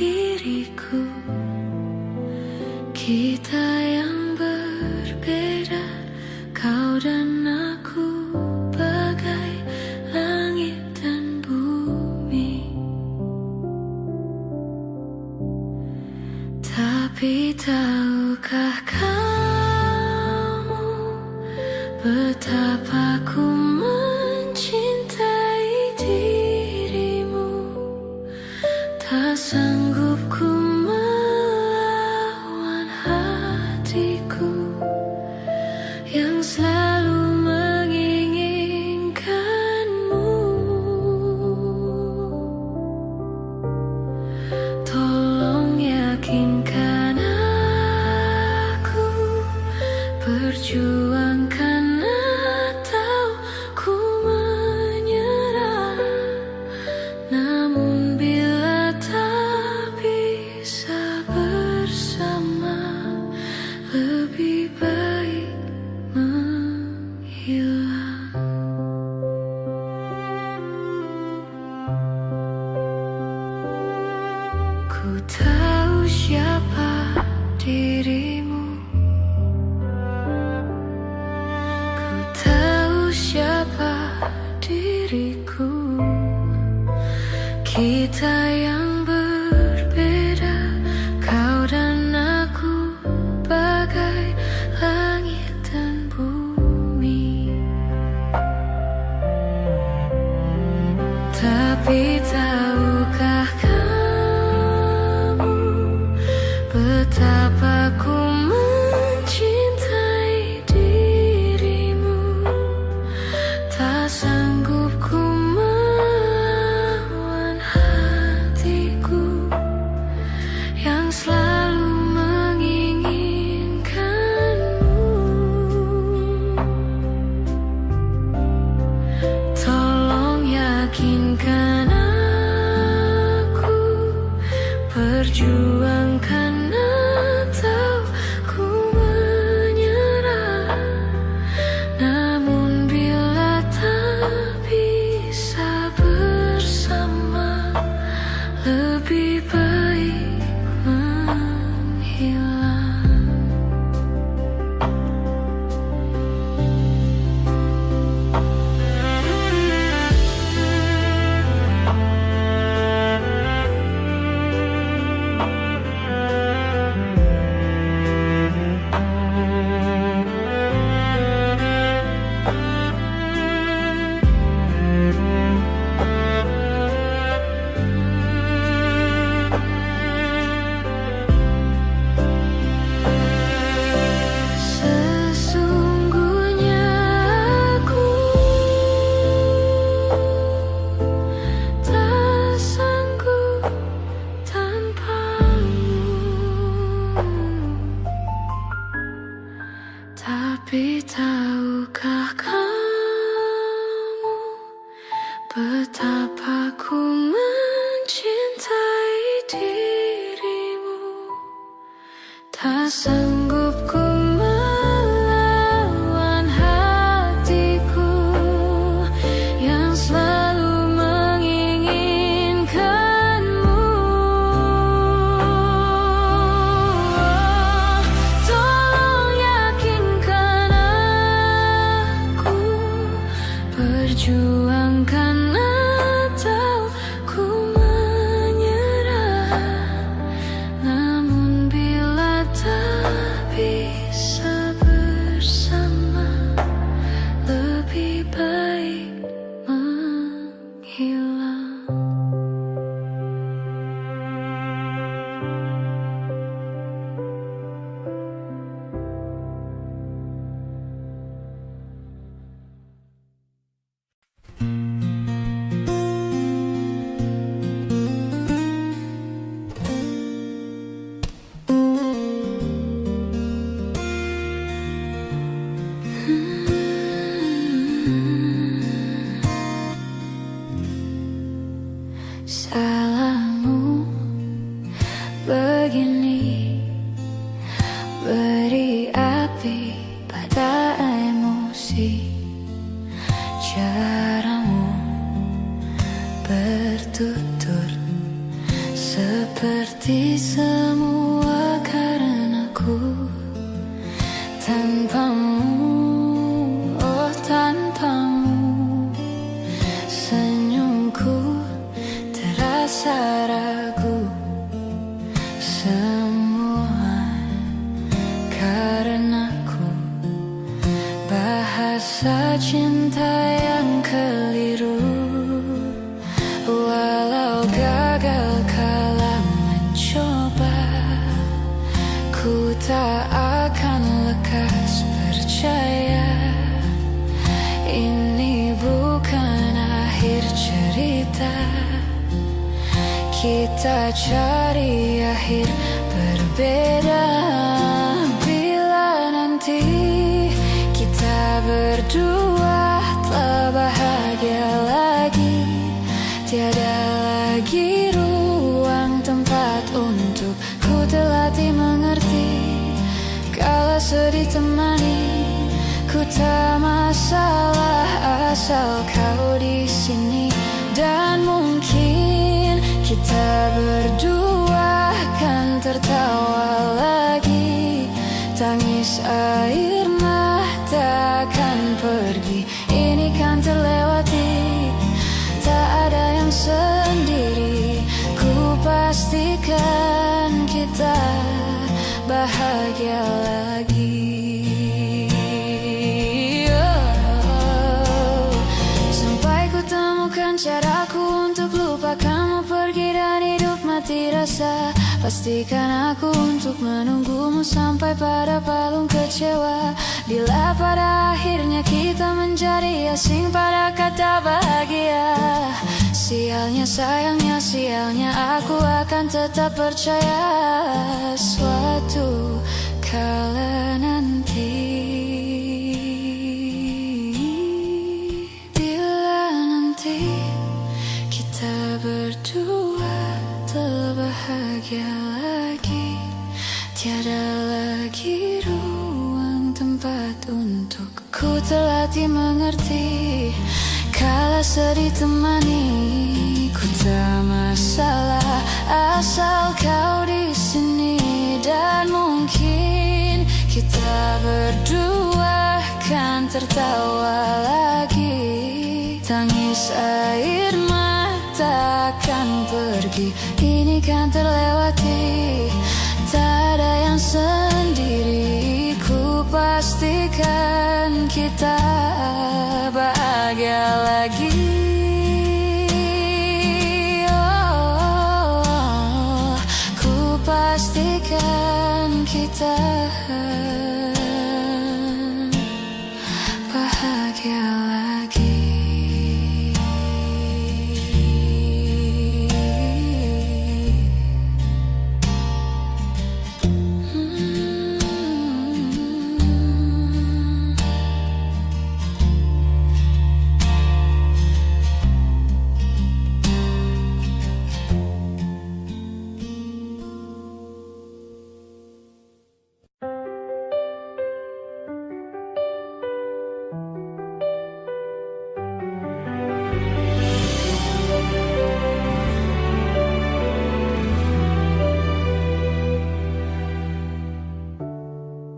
diriku. Kita yang berbeda, kau dan aku, bagai langit dan bumi. Tapi tahukah kamu betapa ku mencintai dirimu? Tak sanggup ku melawan hatiku yang selalu menginginkanmu. Tolong yakinkan aku, perjuangkan atau ku menyerah. Namun bila tak bisa bersama, lebih baik menghilang. Ku tahu siapa dirimu, ku tahu siapa diriku. Kita yang berbeda, kau dan aku, bagai langit dan bumi. Tapi tahukah kamu betapa ku mencintai dirimu? Tak sanggup ku melawan hatiku yang selalu menginginkanmu. Tolong yakinkan aku, perjuangkan atau ku menyerah. Namun bila tak bisa bersama, lebih baik menghilang. Sesungguhnya aku tak sanggup tanpamu. Tapi tahukah kamu betapa ku mencintai dirimu? Tak sanggup ku melawan hatiku yang selalu menginginkanmu. Tolong yakinkan aku, perjuangkan atau ku menyerah. Namun bila tak bisa bersama, lebih baik menghilang. Salahmu begini, beri api pada emosi. Caramu bertutur seperti Seperti semua karenaku tanpamu, oh tanpamu. Senyumku terasa ragu, semua karenaku. Bahasa cinta yang keliru, walau gagal kala mencoba, ku tak akan lekas percaya. Ini bukan akhir cerita, kita cari akhir berbeda. Bila nanti kita berdua telah bahagia lagi, tiada lagi ruang tempat untuk ku terlatih mengerti. Kala sedih temani, ku tak masalah asal kau di sini. Dan mungkin kita berdua kan tertawa lagi, tangis air mata kan pergi, ini kan terlewati. Tak ada yang sendiri, ku pastikan kita bahagia lagi. Sampai ku temukan caraku untuk lupakanmu pergi dan hidup mati rasa. Pastikan aku untuk menunggumu sampai pada palung kecewa. Bila pada akhirnya kita menjadi asing pada kata bahagia, sialnya sayangnya sialnya aku akan tetap percaya. Suatu kala nanti, bila nanti kita berdua telah bahagia lagi, tiada lagi ruang tempat untuk ku terlatih mengerti. Kala sedih temani, ku tak masalah asal kau di sini. Dan mungkin kita berdua kan tertawa lagi, tangis air mata kan pergi, ini kan terlewati. Tak ada yang sendiri, ku pastikan kita bahagia lagi. Oh, ku pastikan kita bahagia lagi.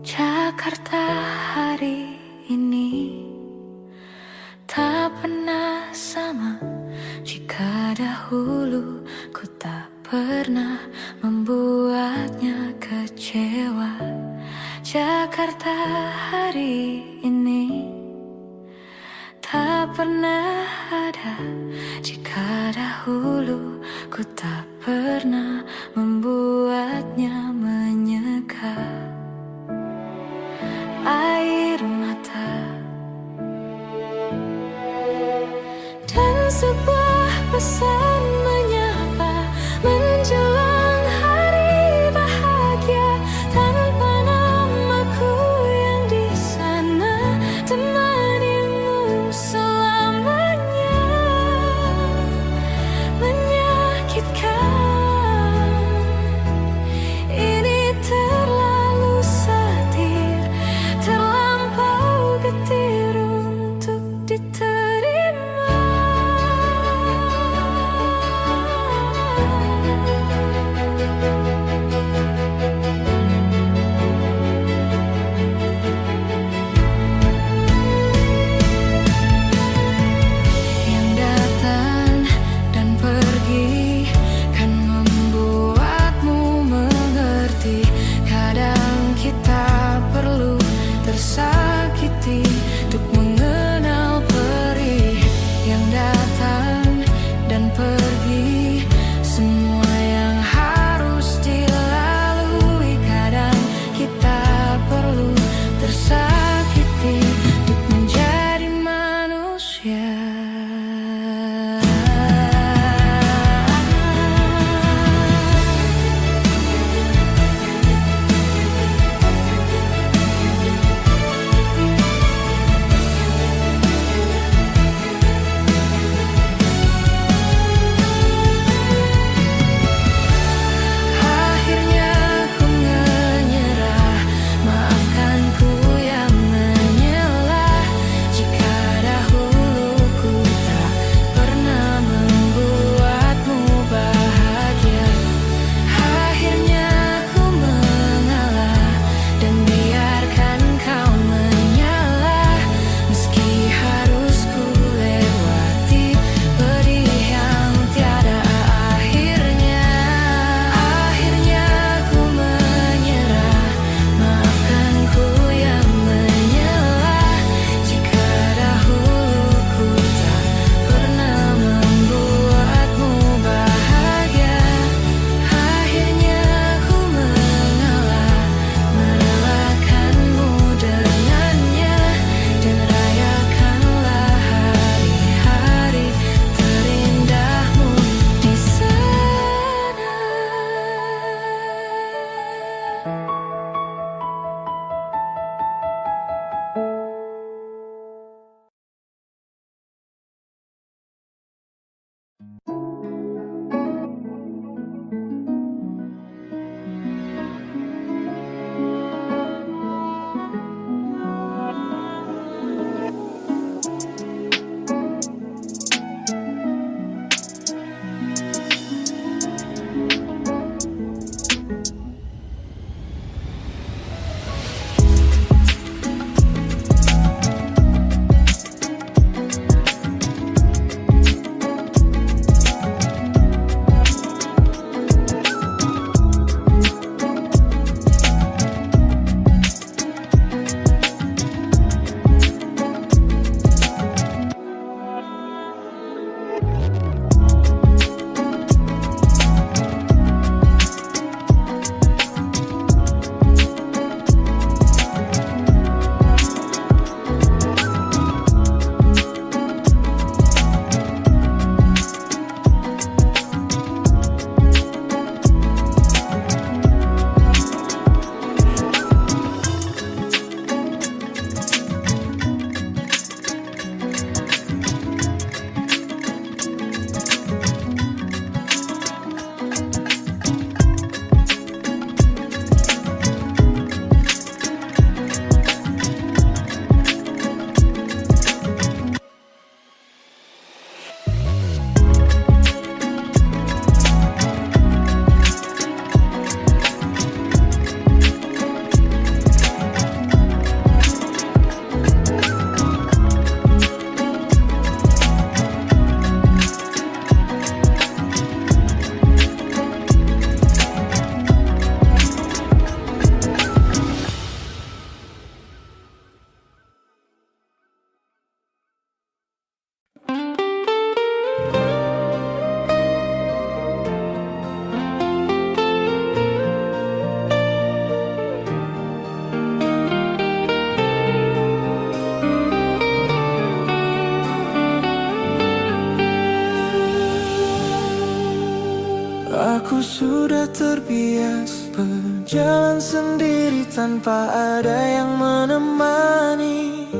Jakarta hari ini tak pernah sama jika dahulu ku tak pernah membuatnya kecewa. Jakarta hari ini tak pernah ada jika dahulu ku tak pernah membuatnya menyeka. Air mata dan sebuah pesan menyapa menjelang hari bahagia. Tanpa namaku yang di sana, temanimu selamanya. Menyakitkan terbiasa berjalan sendiri tanpa ada yang menemani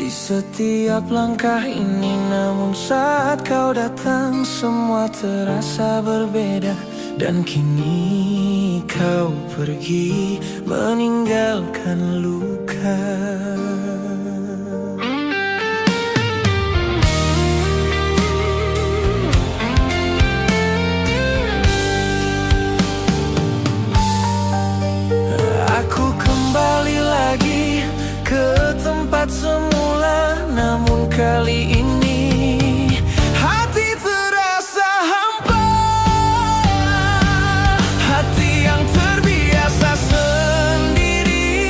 di setiap langkah ini. Namun saat kau datang semua terasa berbeda. Dan kini kau pergi meninggalkan luka. Aku kembali lagi ke tempat semula. Namun kali ini hati terasa hampa. Hati yang terbiasa sendiri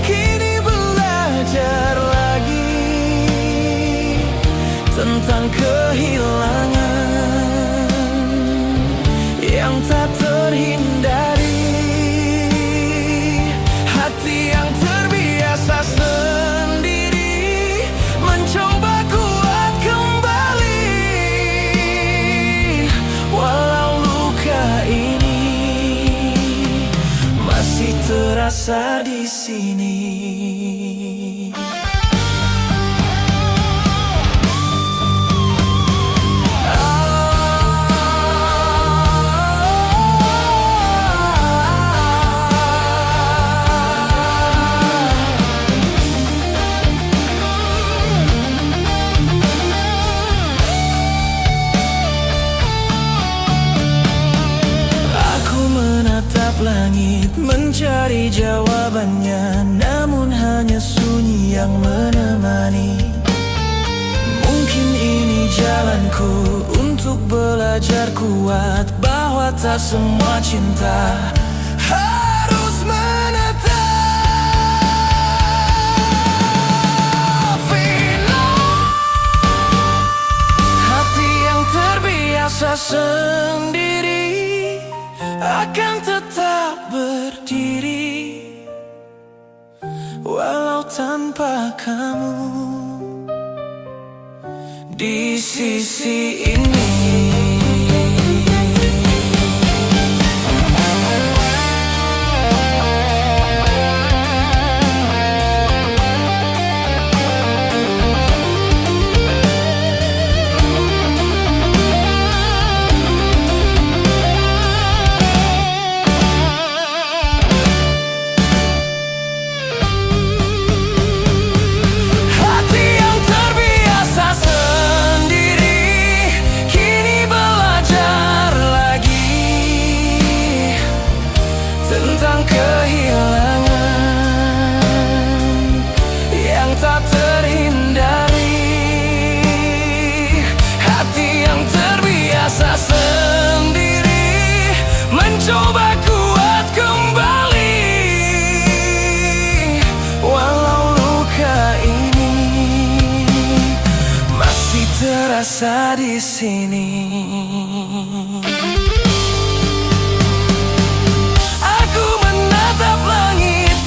kini belajar lagi tentang kehilangan yang tak terhindari. Hati yang terbiasa sendiri mencoba kuat kembali, walau luka ini masih terasa di sini. Langit mencari jawabannya, namun hanya sunyi yang menemani. Mungkin ini jalanku untuk belajar kuat bahwa tak semua cinta harus menetap. Hati yang terbiasa sendiri akan tetap berdiri, walau tanpa kamu di sisi ini. Tentang kehilangan yang tak terhindari. Hati yang terbiasa sendiri mencoba kuat kembali, walau luka ini masih terasa di sini.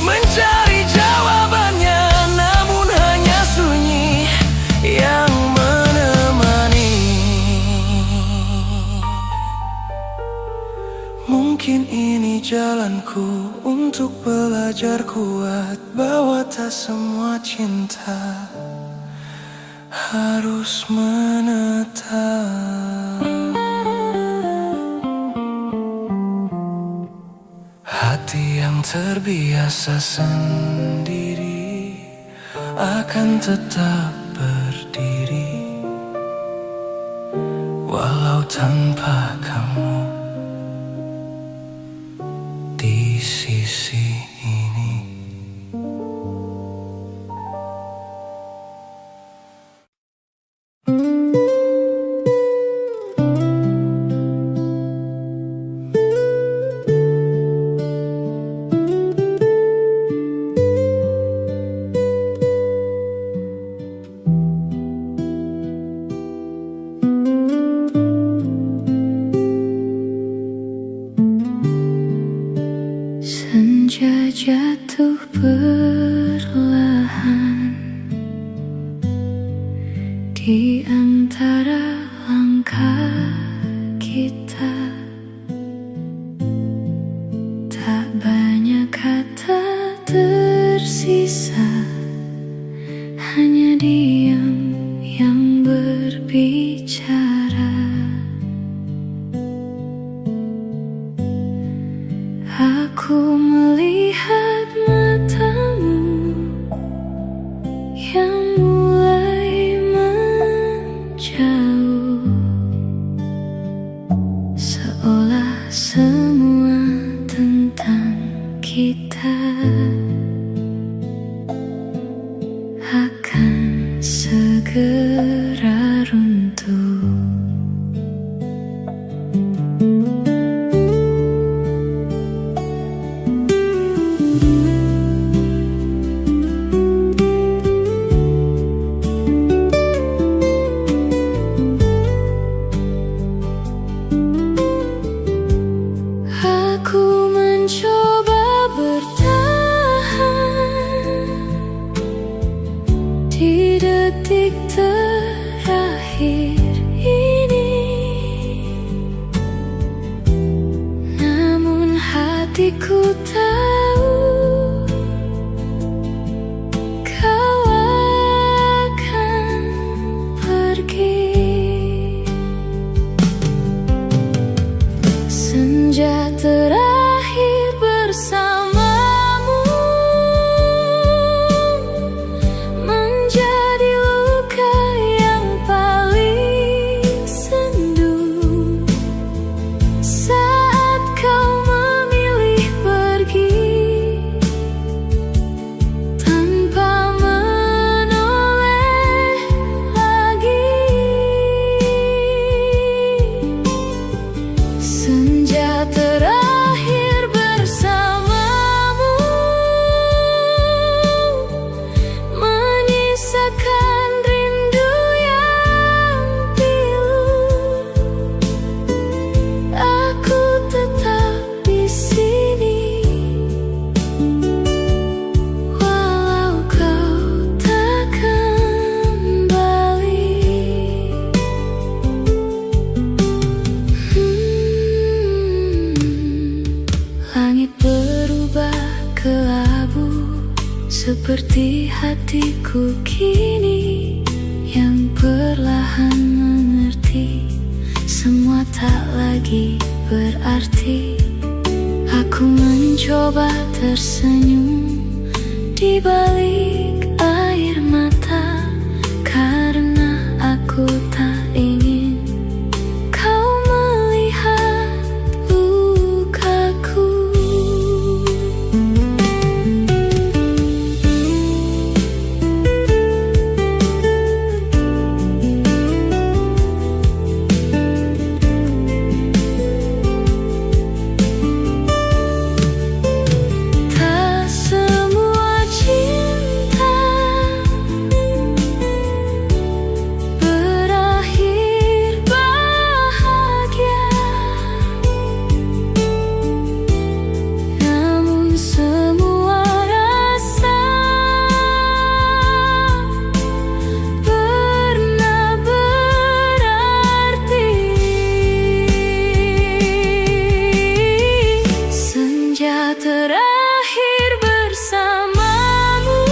Mencari jawabannya, namun hanya sunyi yang menemani. Mungkin ini jalanku untuk belajar kuat bahwa tak semua cinta harus menetap. Hati yang terbiasa sendiri akan tetap berdiri, walau tanpa kamu di sisi ini. Senja jatuh perlahan di antara langkah kita. Aku melihat matamu yang mulai menjauh, seolah semua tentang kita akan segera runtuh. Aku mencoba bertahan di detik terakhir ini, namun hatiku tahu kau akan pergi. Senja terakhir bersamamu menjadi luka yang paling sendu. Saat kau memilih pergi tanpa menoleh lagi, senja terakhir bersamamu menyisakan rindu yang pilu. Aku tetap di sini walau kau tak kembali. Langit berubah kelabu seperti hatiku kini yang perlahan mengerti semua tak lagi berarti. Aku mencoba tersenyum di balik air mata karena aku tak ingin kau melihat lukaku. Tak semua cinta berakhir bahagia, namun semua rasa pernah berarti. Senja terakhir bersamamu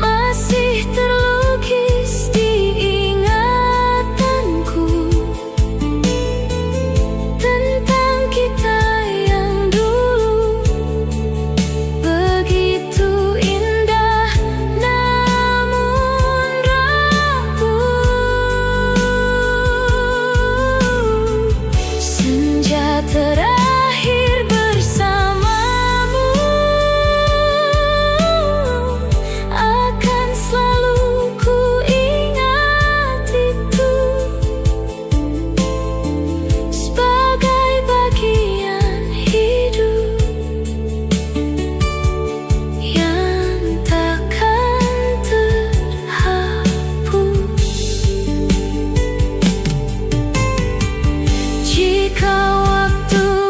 masih terlukis di ingatanku tentang kita yang dulu begitu indah namun rapuh. Senja terakhir bersamamu akan selalu ku ingat itu sebagai bagian hidup yang takkan terhapus. Jika waktu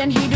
dan hidup